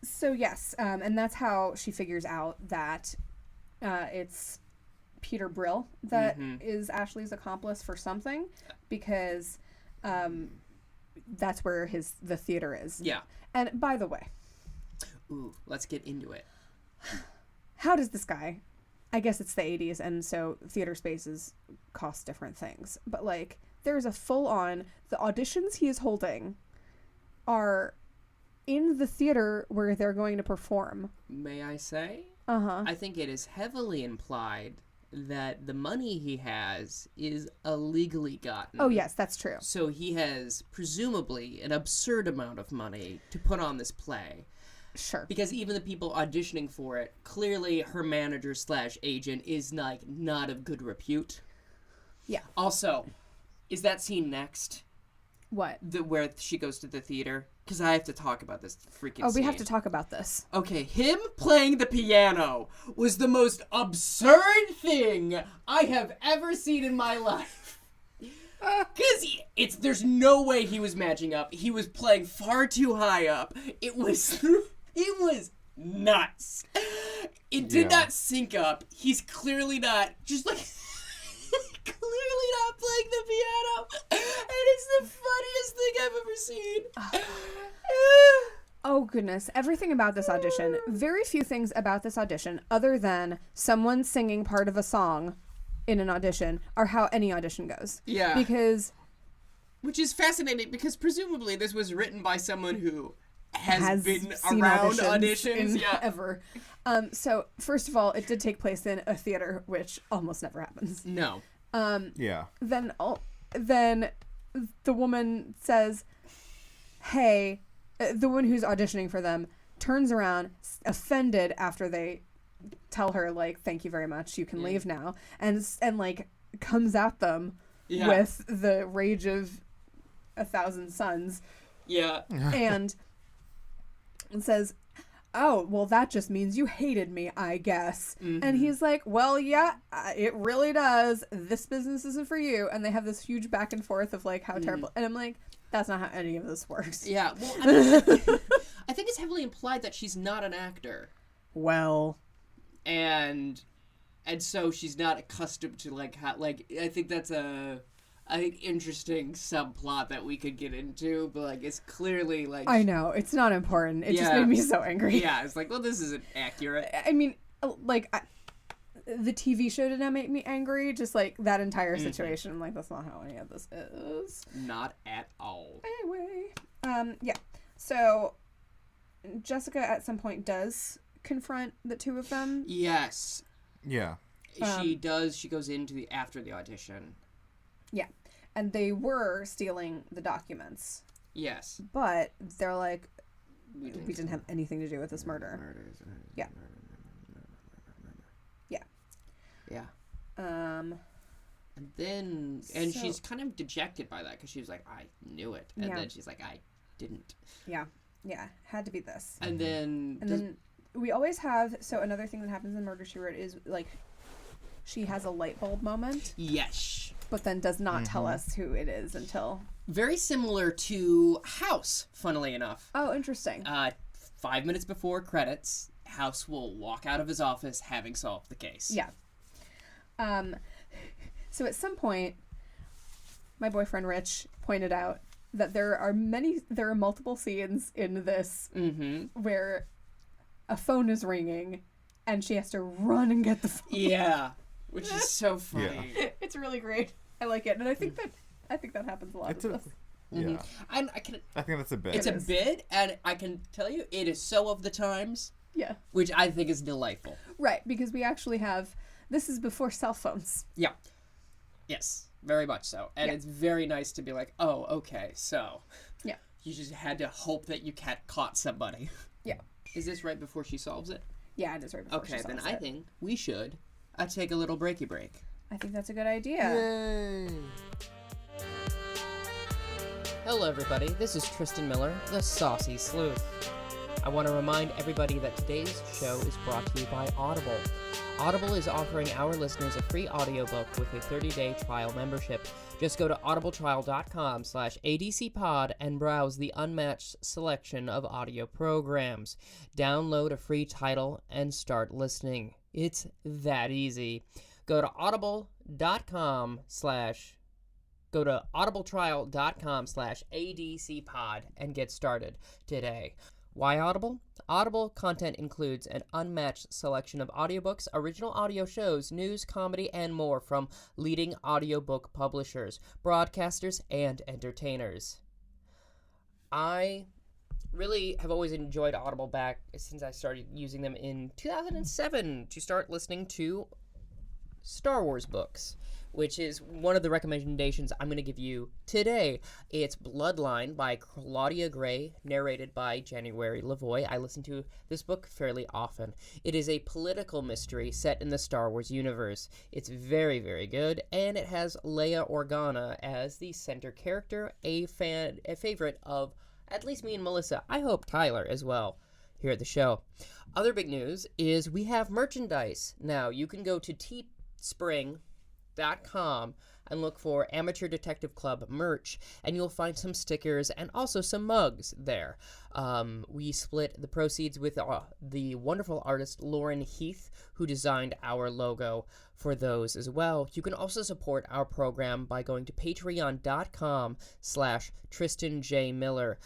So yes, and that's how she figures out that. It's Peter Brill that is Ashley's accomplice for something, because that's where the theater is. Yeah. And by the way, let's get into it. How does this guy? I guess it's the 80s, and so theater spaces cost different things. But like, there's a full-on the auditions he is holding are in the theater where they're going to perform. May I say? I think it is heavily implied that the money he has is illegally gotten. Oh, yes, that's true. So he has presumably an absurd amount of money to put on this play. Sure. Because even the people auditioning for it, clearly her manager / agent is like not of good repute. Yeah. Also, is that scene next? What? Where she goes to the theater? Because I have to talk about this freaking scene. Oh, we have to talk about this. Okay, him playing the piano was the most absurd thing I have ever seen in my life. Because there's no way he was matching up. He was playing far too high up. It was nuts. It did not sync up. He's clearly not, just like... clearly not playing the piano, and it's the funniest thing I've ever seen. Oh goodness, everything about this audition, very few things about this audition other than someone singing part of a song in an audition are how any audition goes. Yeah. Which is fascinating, because presumably this was written by someone who has been seen around auditions ever. So first of all, it did take place in a theater, which almost never happens. No. Then the woman says, hey, the one who's auditioning for them turns around, offended after they tell her, like, thank you very much, you can leave now, and like comes at them with the rage of 1,000 suns. Yeah. And says, oh, well, that just means you hated me, I guess. And he's like, well, yeah, it really does. This business isn't for you. And they have this huge back and forth of like how terrible. And I'm like, that's not how any of this works. Yeah. Well, I mean, I think it's heavily implied that she's not an actor. Well. And so she's not accustomed to like how, like, I think that's an interesting subplot that we could get into, but like it's clearly like, I know it's not important. It just made me so angry. Yeah, it's like, well, this isn't accurate. I mean, like the TV show did not make me angry. Just like that entire situation, I'm like, that's not how any of this is. Not at all. Anyway, yeah. So Jessica at some point does confront the two of them. Yes. Yeah. She does. She goes into after the audition. Yeah. And they were stealing the documents. Yes. But they're like, we didn't have anything to do with this murder. Yeah. Yeah. Yeah. And she's kind of dejected by that, because she was like, I knew it. And then she's like, I didn't. Yeah. Yeah. Had to be this. And then we always have, so another thing that happens in Murder, She Wrote is like, she has a light bulb moment. Yes. But then does not tell us who it is until... Very similar to House, funnily enough. Oh, interesting. 5 minutes before credits, House will walk out of his office having solved the case. Yeah. So at some point, my boyfriend Rich pointed out that there are multiple scenes in this where a phone is ringing and she has to run and get the phone. Yeah. Which is so funny. Yeah. It's really great. I like it, and I think that happens a lot. Yeah. I think that's a bit. It's a bit, and I can tell you, it is so of the times. Yeah. Which I think is delightful. Right, because we actually have This is before cell phones. Yeah. Yes, very much so. And Yeah. it's very nice to be like, oh, okay, so. Yeah. You just had to hope that you caught somebody. Yeah. Is this right before she solves it? Yeah, it is right before she Okay, then solves I it. think we should take a little breaky break. I think that's a good idea. Yay! Hello, everybody. This is Tristan Miller, the Saucy Sleuth. I want to remind everybody that today's show is brought to you by Audible. Audible is offering our listeners a free audiobook with a 30-day trial membership. Just go to audibletrial.com/adcpod and browse the unmatched selection of audio programs. Download a free title and start listening. It's that easy. Go to audibletrial.com/adcpod and get started today. Why Audible? Audible content includes an unmatched selection of audiobooks, original audio shows, news, comedy, and more from leading audiobook publishers, broadcasters, and entertainers. I really have always enjoyed Audible back since I started using them in 2007 to start listening to Star Wars books, which is one of the recommendations I'm going to give you today. It's Bloodline by Claudia Gray, narrated by January Lavoie. I listen to this book fairly often. It is a political mystery set in the Star Wars universe. It's very, very good, and it has Leia Organa as the center character, a favorite of at least me and Melissa. I hope Tyler as well here at the show. Other big news is we have merchandise now. You can go to teespring.com and look for Amateur Detective Club merch, and you'll find some stickers and also some mugs there. We split the proceeds with the wonderful artist Lauren Heath, who designed our logo for those as well. You can also support our program by going to patreon.com/Tristan J. Miller.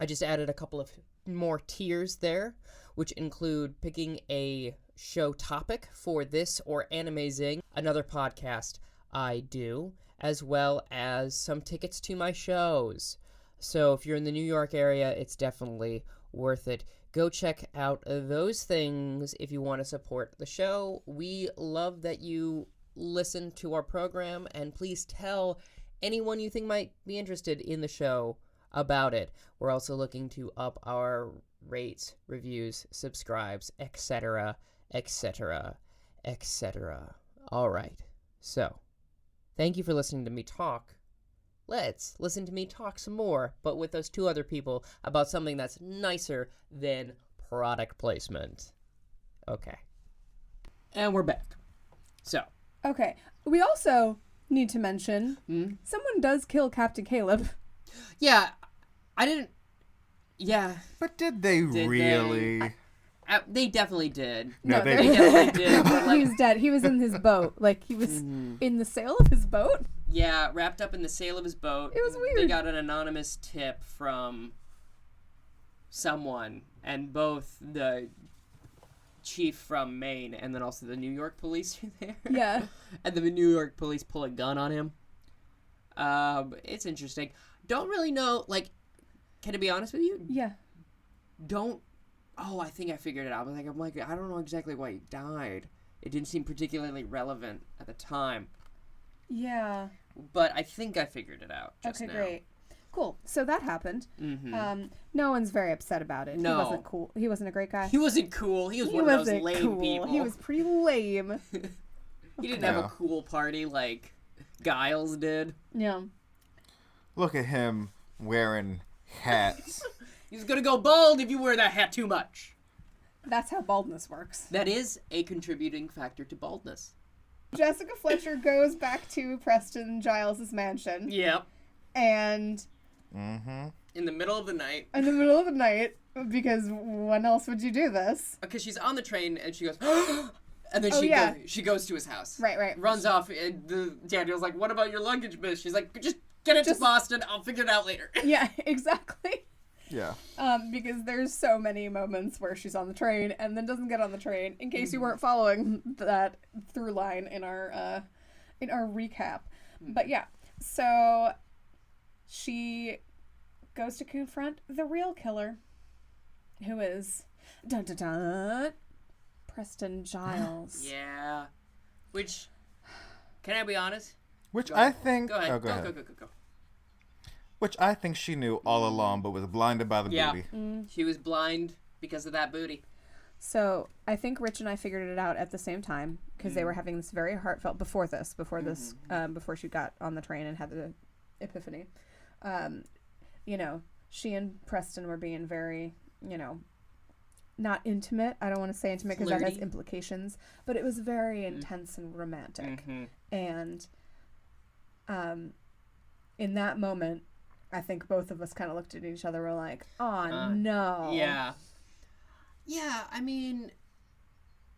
I just added a couple of more tiers there, which include picking a show topic for this or Animazing, another podcast I do, as well as some tickets to my shows. So if you're in the New York area, it's definitely worth it. Go check out those things if you want to support the show. We love that you listen to our program, and please tell anyone you think might be interested in the show about it. We're also looking to up our rates, reviews, subscribes, etc., etc., etc. All right. So, thank you for listening to me talk. Let's listen to me talk some more, but with those two other people about something that's nicer than product placement. Okay. And we're back. So. Okay. We also need to mention someone does kill Captain Caleb. Yeah. I didn't. Yeah. But did they really? They definitely did. No, they They definitely did. But He was dead. He was in his boat. Like, he was in the sail of his boat. Yeah, wrapped up in the sail of his boat. It was weird. They got an anonymous tip from someone, and both the chief from Maine and then also the New York police are there. Yeah. And the New York police pull a gun on him. It's interesting. Don't really know, like, can I be honest with you? Yeah. I think I figured it out. I'm like, I don't know exactly why he died. It didn't seem particularly relevant at the time. Yeah. But I think I figured it out just now. Great. Cool. So that happened. Mm-hmm. No one's very upset about it. No. He wasn't cool. He wasn't a great guy. He wasn't cool. He was one of those lame people. He was pretty lame. He didn't have a cool party like Giles did. Yeah. Look at him wearing hats. He's gonna go bald if you wear that hat too much. That's how baldness works. That is a contributing factor to baldness. Jessica Fletcher goes back to Preston Giles' mansion. Yep. And In the middle of the night. in the middle of the night, because when else would you do this? Because she's on the train and she goes, and then she goes to his house. Right. Runs off, and Daniel's like, "What about your luggage, miss?" She's like, "Just get it to Boston. I'll figure it out later." Yeah, exactly. Yeah. Because there's so many moments where she's on the train and then doesn't get on the train. In case you weren't following that through line in our recap, but yeah, so she goes to confront the real killer, who is dun dun dun Preston Giles. Yeah. Which, can I be honest? Which Go I ahead. think. Go ahead. Oh, go ahead. Go. Which I think she knew all along, but was blinded by the Yeah. booty. She was blind because of that booty. So I think Rich and I figured it out at the same time because they were having this very heartfelt before she got on the train and had the epiphany. You know, she and Preston were being very, you know, not intimate. I don't want to say intimate because that has Flirty. implications, but it was very intense and romantic. And in that moment, I think both of us kind of looked at each other. We're like, "Oh no!" Yeah. Yeah, I mean,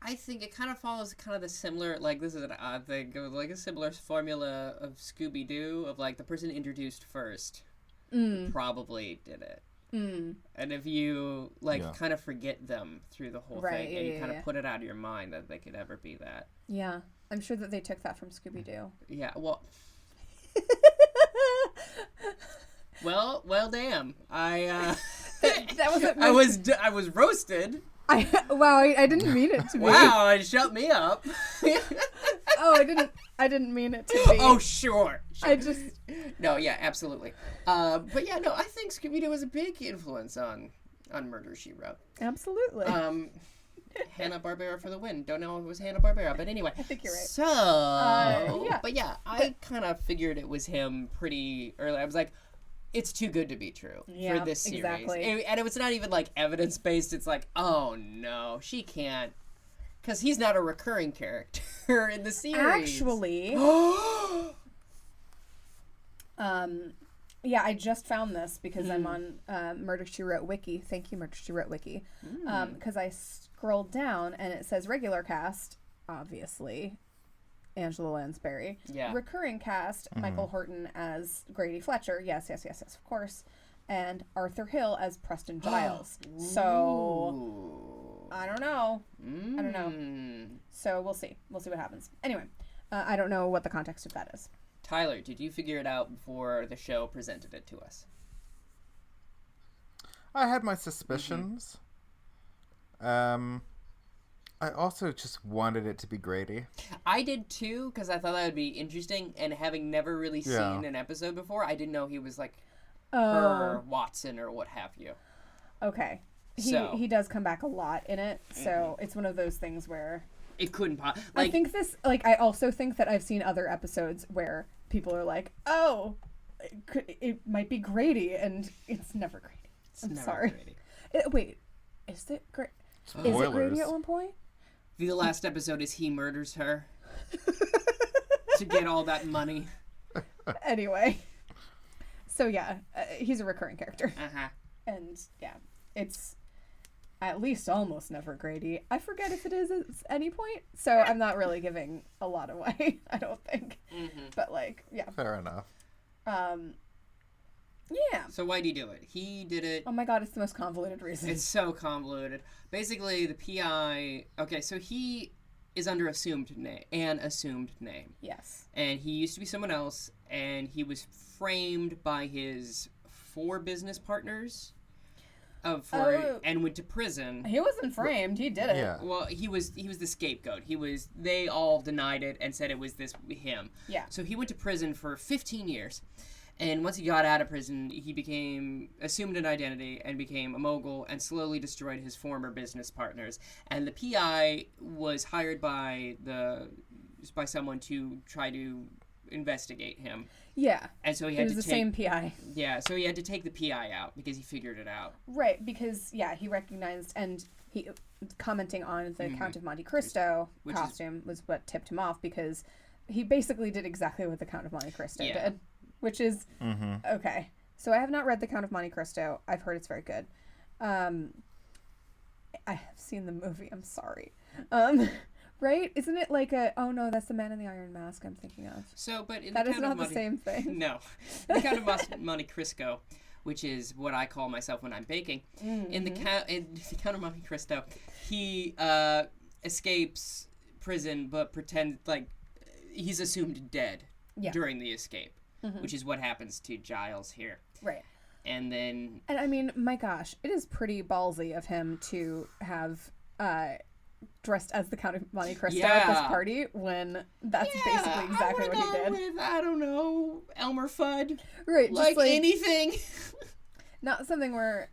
I think it kind of follows kind of the similar, like, this is an odd thing, like a similar formula of Scooby-Doo, of, like, the person introduced first probably did it. And if you, like, kind of forget them through the whole thing, and you kind of put it out of your mind that they could ever be that. Yeah, I'm sure that they took that from Scooby-Doo. Yeah, well... well, damn. That wasn't I was roasted. I didn't mean it to be. Wow, it shut me up. I didn't mean it to be. Oh, sure. I just... No, yeah, absolutely. But yeah, no, I think Scooby-Doo was a big influence on Murder, She Wrote. Absolutely. Hanna-Barbera for the win. Don't know if it was Hanna-Barbera, but anyway. I think you're right. So, yeah. But yeah, I kind of figured it was him pretty early. I was like, it's too good to be true for this series. Exactly. And it was not even like evidence-based. It's like, oh no, she can't. Because he's not a recurring character in the series. Actually, yeah, I just found this because I'm on Murder, She Wrote Wiki. Thank you, Murder, She Wrote Wiki. Because I scrolled down and it says regular cast, obviously, Angela Lansbury. Yeah. Recurring cast, Michael Horton as Grady Fletcher. Yes, of course. And Arthur Hill as Preston Giles. So, I don't know. So we'll see. We'll see what happens. Anyway, I don't know what the context of that is. Tyler, did you figure it out before the show presented it to us? I had my suspicions. I also just wanted it to be Grady. I did too, because I thought that would be interesting, and having never really seen an episode before, I didn't know he was like her Watson or what have you. Okay. He does come back a lot in it, so it's one of those things where... It couldn't I think this... Like, I also think that I've seen other episodes where people are like, oh, it might be Grady, and it's never Grady. I'm sorry. Grady. Wait, is it Grady? Spoilers. Is it Grady at one point? The last episode is he murders her to get all that money. Anyway. So, yeah, he's a recurring character. Uh-huh. And, yeah, it's at least almost never Grady. I forget if it is at any point, so I'm not really giving a lot away, I don't think. But, like, yeah. Fair enough. Yeah. So why'd he do it? He did it... Oh my god, it's the most convoluted reason. It's so convoluted. Basically, the PI... Okay, so he is under an assumed name. Yes. And he used to be someone else, and he was framed by his 4 business partners and went to prison. He wasn't framed. He did it. Yeah. Well, he was the scapegoat. They all denied it and said it was him. Yeah. So he went to prison for 15 years. And once he got out of prison, he assumed an identity and became a mogul and slowly destroyed his former business partners. And the PI was hired by someone to try to investigate him. Yeah. And so he had the same PI. Yeah, so he had to take the PI out because he figured it out. Right, because, yeah, he recognized, and he, commenting on the Count of Monte Cristo costume was what tipped him off, because he basically did exactly what the Count of Monte Cristo did. Which is, okay. So I have not read The Count of Monte Cristo. I've heard it's very good. I have seen the movie. I'm sorry. Right? Isn't it like oh no, that's the Man in the Iron Mask I'm thinking of. So, but that is not the same thing. No. The Count of Monte Cristo, which is what I call myself when I'm baking. In the Count of Monte Cristo, he escapes prison but pretends like he's assumed dead during the escape. Which is what happens to Giles here. Right. And then... And I mean, my gosh, it is pretty ballsy of him to have dressed as the Count of Monte Cristo at this Yeah. party when that's basically exactly what he did. With, I don't know, Elmer Fudd. Right, just like anything. not something where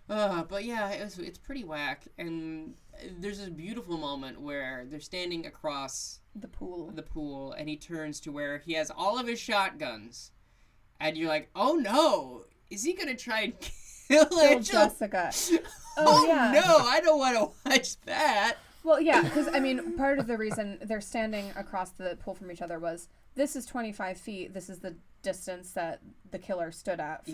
But yeah, it's pretty whack. And there's this beautiful moment where they're standing across the pool, and he turns to where he has all of his shotguns. And you're like, oh no, is he gonna try and kill Angela? Jessica. Oh yeah. no, I don't want to watch that. Well, yeah, because I mean, part of the reason they're standing across the pool from each other was this is 25 feet. This is the distance that the killer stood at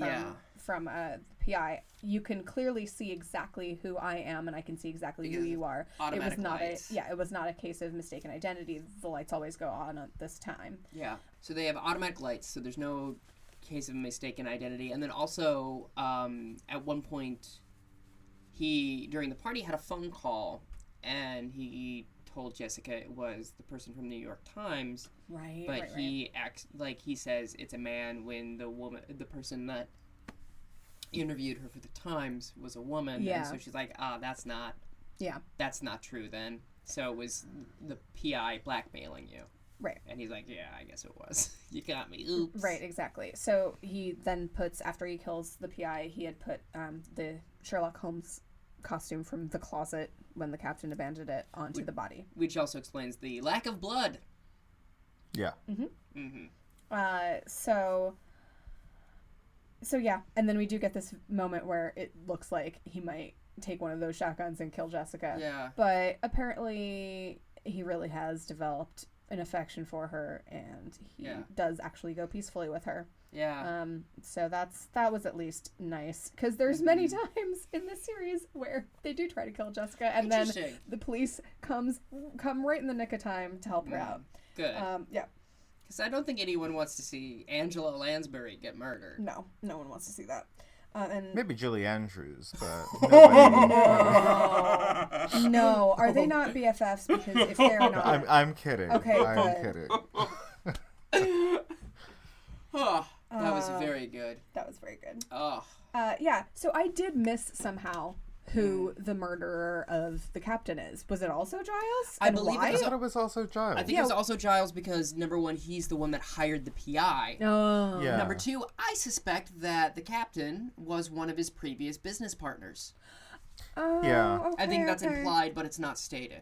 from the PI. You can clearly see exactly who I am, and I can see exactly who you are. Automatic it was not lights. it was not a case of mistaken identity. The lights always go on at this time. Yeah. So they have automatic lights, so there's no case of mistaken identity. And then also, at one point, he, during the party, had a phone call, and he told Jessica it was the person from the New York Times. Right. But right. he acts like he says it's a man when the person that interviewed her for the Times was a woman. Yeah. And so she's like, that's not true then. So it was the PI blackmailing you. Right. And he's like, yeah, I guess it was. You got me. Oops. Right, exactly. So he then puts, after he kills the PI, he had put the Sherlock Holmes costume from the closet when the captain abandoned it onto the body. Which also explains the lack of blood. Yeah. Mm-hmm. Mm-hmm. So yeah, and then we do get this moment where it looks like he might take one of those shotguns and kill Jessica. Yeah. But apparently he really has developed an affection for her, and he does actually go peacefully with her. Yeah. So that was at least nice, because there's many times in this series where they do try to kill Jessica, and then the police come right in the nick of time to help her out. Good. Yeah. Because I don't think anyone wants to see Angela Lansbury get murdered. No one wants to see that. And maybe Julie Andrews, but nobody. No, are they not BFFs? Because if they're not, I'm kidding. Okay, I'm good. kidding. That was very good. That was very good. Oh. Yeah. So I did miss somehow who the murderer of the captain is. Was it also Giles? I believe why? I thought it was also Giles. I think it was also Giles because, number one, he's the one that hired the PI. Oh. Yeah. Number two, I suspect that the captain was one of his previous business partners. Oh, Yeah. okay, I think that's implied, but it's not stated.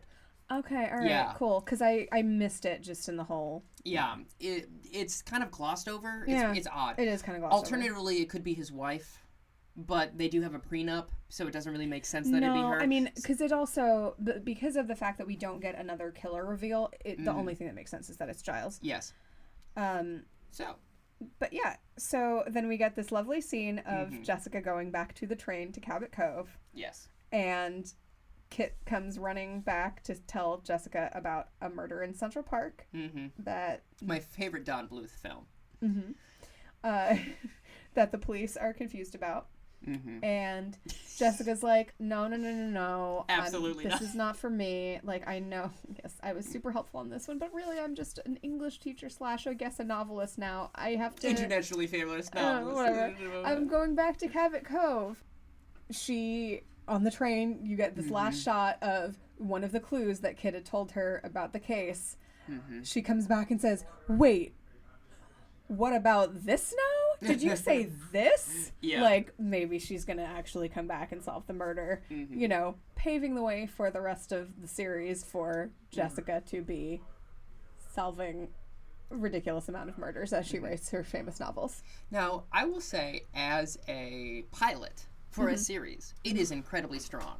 Okay, all right, Yeah. cool. Because I missed it just in the whole... Yeah, it's kind of glossed over. Yeah. It's odd. It is kind of glossed Alternatively, it could be his wife, but they do have a prenup, so it doesn't really make sense that it'd be her. I mean, because it also... Because of the fact that we don't get another killer reveal, the only thing that makes sense is that it's Giles. Yes. So... But yeah, so then we get this lovely scene of Jessica going back to the train to Cabot Cove. Yes. And Kit comes running back to tell Jessica about a murder in Central Park. That my favorite Don Bluth film. That the police are confused about. And Jessica's like, no. Absolutely this not. is not for me. Like, I know, yes, I was super helpful on this one, but really I'm just an English teacher / I guess a novelist now. I have to... Internationally famous novelist. Whatever. I'm going back to Cabot Cove. On the train, you get this last shot of one of the clues that Kit had told her about the case. She comes back and says, wait, what about this now? Did you say this? Yeah. Like, maybe she's going to actually come back and solve the murder. You know, paving the way for the rest of the series for Jessica to be solving a ridiculous amount of murders as she writes her famous novels. Now, I will say, as a pilot for a series, it is incredibly strong.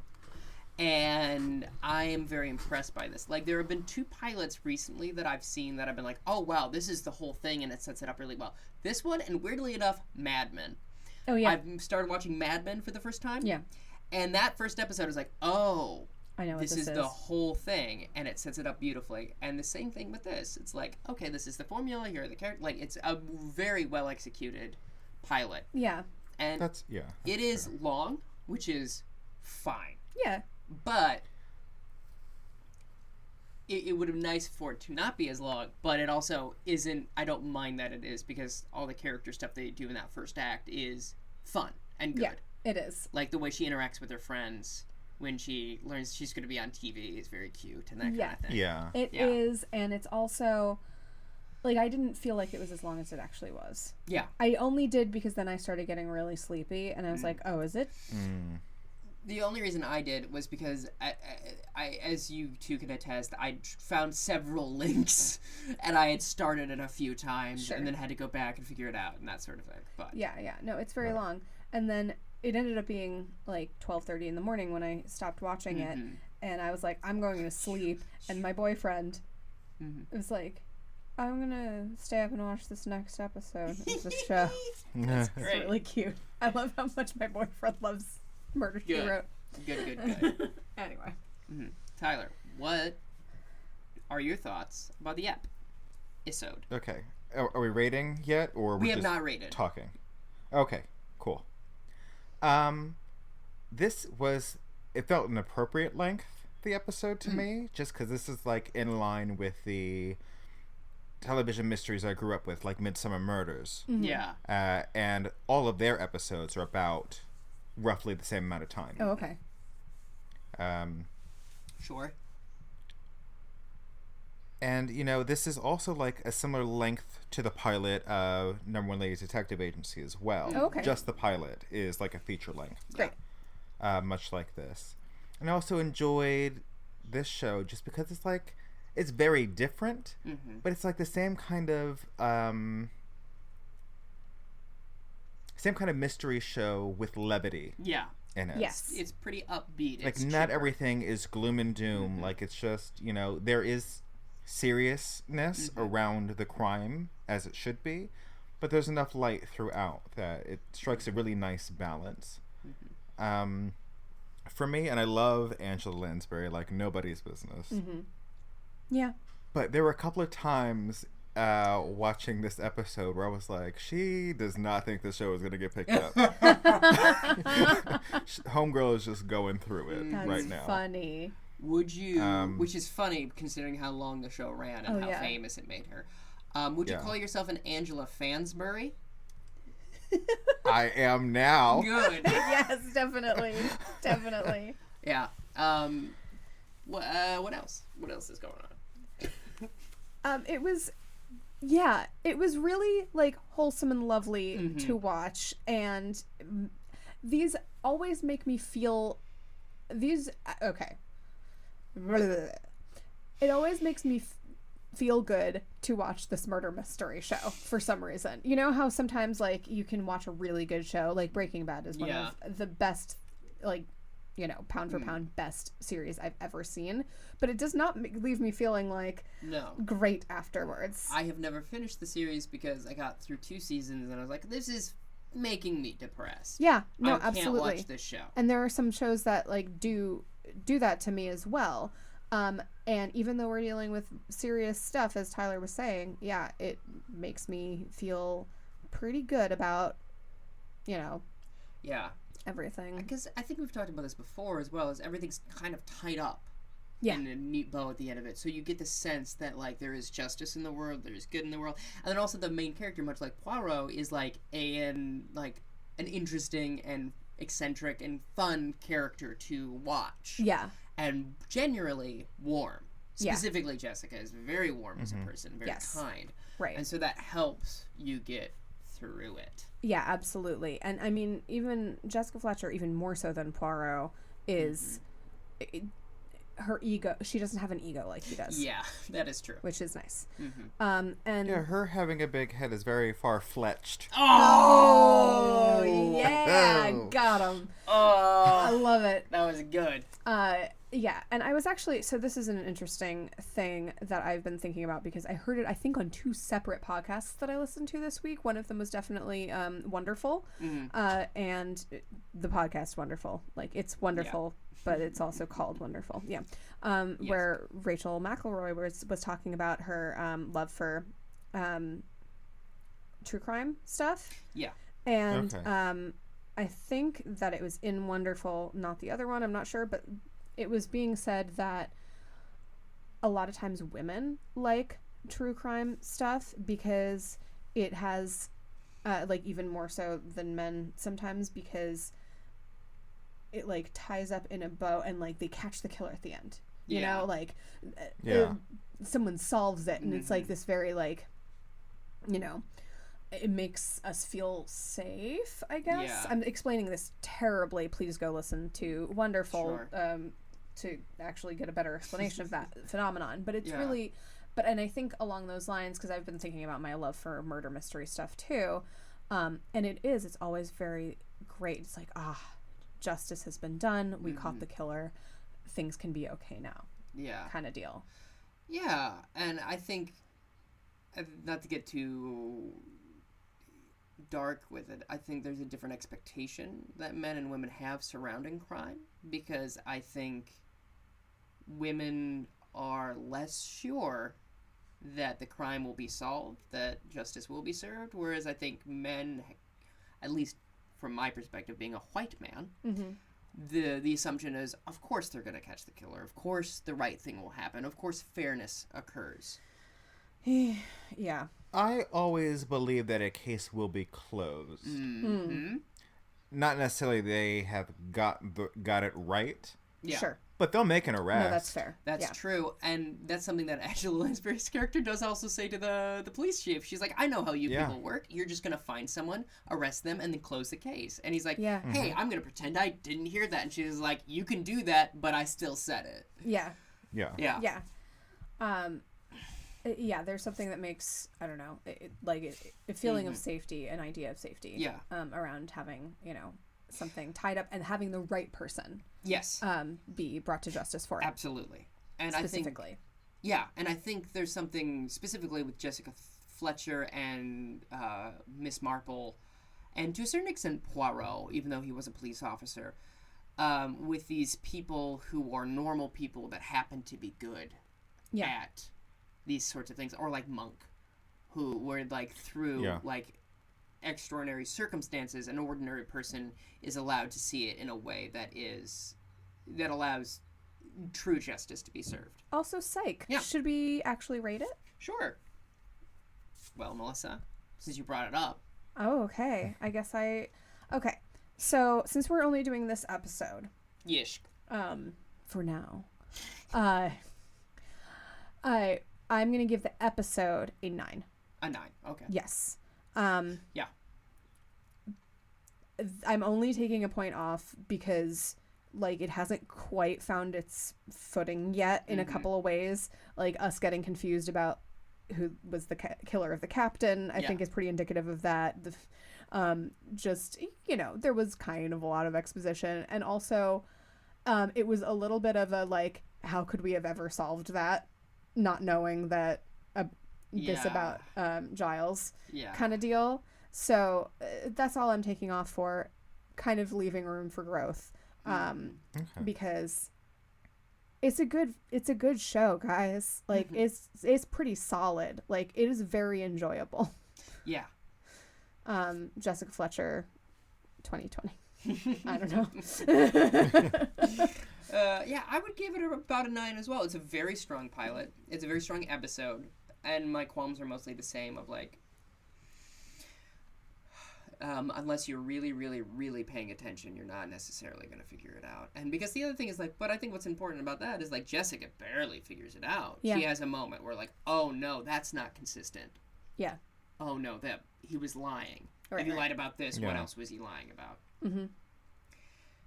And I am very impressed by this. Like, there have been 2 pilots recently that I've seen that I've been like, oh, wow, this is the whole thing, and it sets it up really well. This one, and weirdly enough, Mad Men. Oh, yeah. I've started watching Mad Men for the first time. Yeah. And that first episode was like, oh, I know what this is the whole thing, and it sets it up beautifully. And the same thing with this. It's like, okay, this is the formula, here are the characters. Like, it's a very well-executed pilot. Yeah. And it is long, which is fine. Yeah. But it would have been nice for it to not be as long, but it also isn't. I don't mind that it is, because all the character stuff they do in that first act is fun and good. Yeah, it is. Like the way she interacts with her friends when she learns she's going to be on TV is very cute and that Yeah. kind of thing. Yeah. It Yeah. is, and it's also like I didn't feel like it was as long as it actually was. Yeah. I only did because then I started getting really sleepy, and I was like, "Oh, is it?" The only reason I did was because I, as you two can attest, I found several links, and I had started it a few times, Sure. and then had to go back and figure it out and that sort of thing. But Yeah. No, it's very long, and then it ended up being like 12:30 in the morning when I stopped watching it, and I was like, "I'm going to sleep," and my boyfriend was like, "I'm gonna stay up and watch this next episode of the show." that's It's great. really cute. I love how much my boyfriend loves Murder, She Good. Wrote. Good. Anyway. Tyler, what are your thoughts about the episode? Okay. Are we rating yet, or We we're have just not rated. talking? Okay. Cool. This was. It felt an appropriate length. The episode to me, just because this is like in line with the television mysteries I grew up with, like Midsummer Murders, Yeah. and all of their episodes are about roughly the same amount of time. Oh, okay. Sure. And, you know, this is also like a similar length to the pilot of Number One Ladies Detective Agency as well. Oh, okay. Just the pilot is like a feature length, Great. much like this. And I also enjoyed this show just because it's like, it's very different, but it's like the same kind of mystery show with levity Yeah. in it. Yes. It's pretty upbeat. Like It's not chipper. everything is gloom and doom. Like it's just, you know, there is seriousness around the crime as it should be, but there's enough light throughout that it strikes a really nice balance. For me, and I love Angela Lansbury like nobody's business. Yeah. But there were a couple of times watching this episode where I was like, she does not think the show is going to get picked up. Homegirl is just going through it That's right now. funny. Would you, which is funny considering how long the show ran and how yeah. famous it made her. Would you Yeah. call yourself an Angela Fansbury? I am now. Good. Yes, definitely. Definitely. Yeah. What else? What else is going on? It was really like wholesome and lovely to watch, and these always make me feel okay. It always makes me feel good to watch this murder mystery show for some reason. You know how sometimes like you can watch a really good show, like Breaking Bad is one of the best, like, you know, pound for pound best series I've ever seen, but it does not leave me feeling like No. great afterwards. I have never finished the series because I got through 2 seasons and I was like, this is making me depressed. Yeah, no, I can't absolutely. watch this show. And there are some shows that like do that to me as well. And even though we're dealing with serious stuff, as Tyler was saying, yeah, it makes me feel pretty good about, you know, Yeah. everything. Because I think we've talked about this before as well, as everything's kind of tied up Yeah. in a neat bow at the end of it. So you get the sense that, like, there is justice in the world, there is good in the world. And then also the main character, much like Poirot, is like an interesting and eccentric and fun character to watch. Yeah. And genuinely warm. Yeah. Specifically, Jessica is very warm as a person, very Yes. kind. Right. And so that helps you get through it. Yeah, absolutely. And I mean, even Jessica Fletcher, even more so than Poirot, is her ego. She doesn't have an ego like he does. Yeah, that is true. Which is nice. And Yeah, her having a big head is very far-fletched. oh yeah, Oh. got him. Oh, I love it. that was good. Yeah, and I was actually, so this is an interesting thing that I've been thinking about because I heard it, I think, on 2 separate podcasts that I listened to this week. One of them was definitely Wonderful, and the podcast Wonderful. Like, it's wonderful, but it's also called Wonderful. Yeah. Where Rachel McElroy was talking about her love for true crime stuff. Yeah. And Okay. I think that it was in Wonderful, not the other one, I'm not sure, but it was being said that a lot of times women like true crime stuff because it has, like, even more so than men sometimes, because it like ties up in a bow and like they catch the killer at the end. You Yeah. know, like Yeah. someone solves it and it's like this very like, you know, it makes us feel safe, I guess. Yeah. I'm explaining this terribly. Please go listen to Wonderful Sure. to actually get a better explanation of that phenomenon. But it's Yeah. really, and I think along those lines, because I've been thinking about my love for murder mystery stuff too, and it's always very great. It's like, justice has been done. We caught the killer. Things can be okay now. Yeah. Kind of deal. Yeah, and I think, not to get too dark with it, I think there's a different expectation that men and women have surrounding crime, because I think women are less sure that the crime will be solved, that justice will be served, whereas I think men, at least from my perspective, being a white man, the assumption is, of course they're going to catch the killer, of course the right thing will happen, of course fairness occurs. Yeah. I always believe that a case will be closed. Not necessarily they have got it right, Yeah. Sure. but they'll make an arrest. No, that's fair. That's Yeah. true, and that's something that Angela Lansbury's character does also say to the police chief. She's like, I know how you Yeah. people work. You're just going to find someone, arrest them, and then close the case. And he's like, Yeah. hey, I'm going to pretend I didn't hear that. And she's like, you can do that, but I still said it. Yeah. Yeah. Yeah. Yeah. Yeah, there's something that makes, I don't know, a feeling of safety, an idea of safety. Yeah. Around having, you know, something tied up and having the right person Yes. be brought to justice for it. Absolutely. And Specifically. I think there's something specifically with Jessica Fletcher and Miss Marple, and to a certain extent Poirot, even though he was a police officer, with these people who are normal people that happen to be good at these sorts of things, or like Monk, who were like through like extraordinary circumstances, an ordinary person is allowed to see it in a way that allows true justice to be served. Also, Psych. Yeah. Should we actually rate it? Sure. Well, Melissa, since you brought it up. Oh, okay. I guess okay. So, since we're only doing this episode, Yish. for now, I'm going to give the episode a 9. A 9. Okay. Yes. Yeah. I'm only taking a point off because, like, it hasn't quite found its footing yet in a couple of ways. Like, us getting confused about who was the killer of the captain, I think is pretty indicative of that. Just, you know, there was kind of a lot of exposition. And also, it was a little bit of a, like, how could we have ever solved that? Not knowing that this about Giles kind of deal. So that's all I'm taking off for, kind of leaving room for growth, because it's a good show, guys. Like it's pretty solid. Like it is very enjoyable. Yeah. Jessica Fletcher, 2020. I don't know. Yeah, I would give it about a 9 as well. It's a very strong pilot. It's a very strong episode. And my qualms are mostly the same of like, unless you're really, really, really paying attention, you're not necessarily going to figure it out. And because the other thing is like, but I think what's important about that is like Jessica barely figures it out. Yeah. She has a moment where like, oh no, that's not consistent. Yeah. Oh no, that he was lying. Right, if he right. lied about this, what Yeah. else was he lying about? Mm-hmm.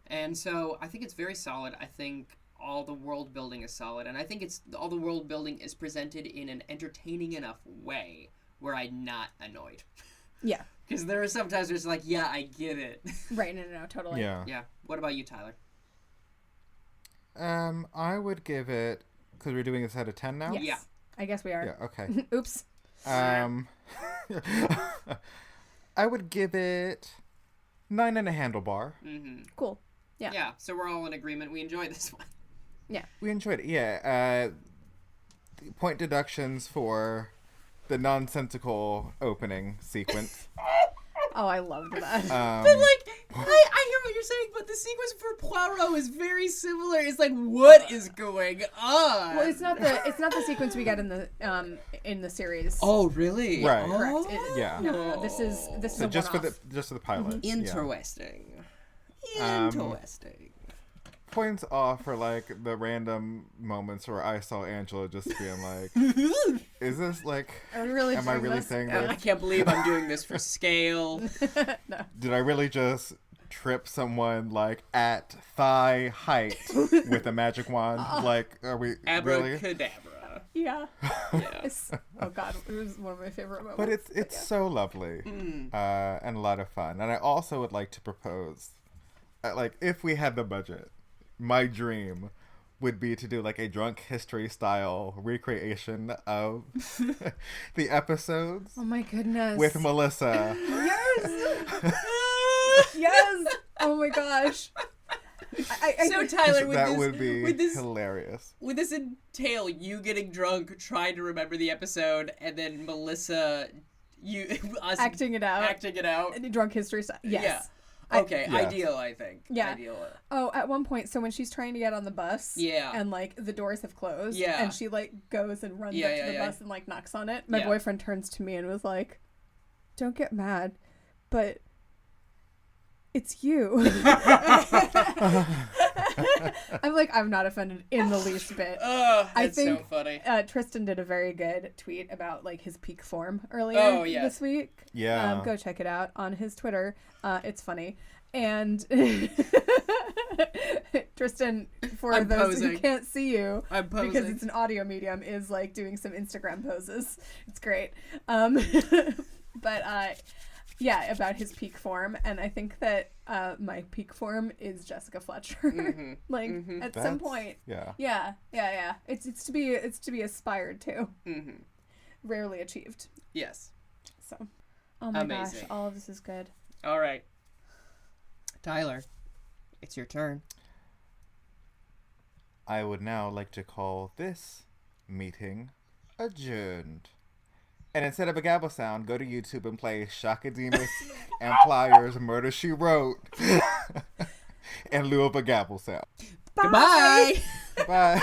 And so I think it's very solid. I think all the world building is solid, and I think all the world building is presented in an entertaining enough way where I'm not annoyed. Yeah. Because there are sometimes where it's like, yeah, I get it. Right. No, totally. Yeah. Yeah. What about you, Tyler? I would give it, because we're doing this out of 10 now? Yes. Yeah. I guess we are. Yeah, okay. Oops. I would give it 9 and a handlebar. Mm-hmm. Cool. Yeah. Yeah. So we're all in agreement. We enjoy this one. Yeah. We enjoyed it, yeah. Point deductions for the nonsensical opening sequence. Oh, I loved that. But like, I hear what you're saying, but the sequence for Poirot is very similar. It's like, what is going on? Well, it's not the sequence we get in the series. Oh, really? Right. Correct. Yeah. No, this is So a just for one-off. the pilot. Interesting. Yeah. Interesting. points off for like the random moments where I saw Angela just being like, "Is this like? Are we really Am I doing really this? saying I this? can't believe I'm doing this for scale. No. Did I really just trip someone like at thigh height with a magic wand? Like, are we really?" Abracadabra. Yeah. Yeah. Oh God, it was one of my favorite moments. But it's yeah. so lovely and a lot of fun. And I also would like to propose, like, if we had the budget, my dream would be to do like a drunk history style recreation of the episodes Oh my goodness. with Melissa. Yes. Yes. Oh my gosh. So Tyler, That would be would this hilarious. would this entail you getting drunk, trying to remember the episode, and then Melissa, us acting it out. acting it out? Drunk history style. Yes. Yeah. Okay, Yes. ideal, I think. Yeah. Ideal. Oh, at one point, so when she's trying to get on the bus, Yeah. and like the doors have closed, Yeah. and she like goes and runs Yeah, up to yeah, the yeah. bus and like knocks on it. My Yeah. boyfriend turns to me and was like, "Don't get mad, but it's you." I'm like, I'm not offended in the least bit. I think- so funny. Tristan did a very good tweet about like his peak form earlier Oh, yes. this week. Yeah. Go check it out on his Twitter. It's funny. And Tristan, for I'm those who posing. can't see you, I'm posing. because it's an audio medium, is like doing some Instagram poses. It's great. But yeah, about his peak form, and I think that my peak form is Jessica Fletcher. Like at some point, Yeah. yeah. It's to be aspired to. Rarely achieved. Yes. So, oh my Amazing. gosh, all of this is good. All right. Tyler, it's your turn. I would now like to call this meeting adjourned. And instead of a gavel sound, go to YouTube and play Shakademus and Pliers Murder, She Wrote in lieu of a gavel sound. Goodbye. Bye.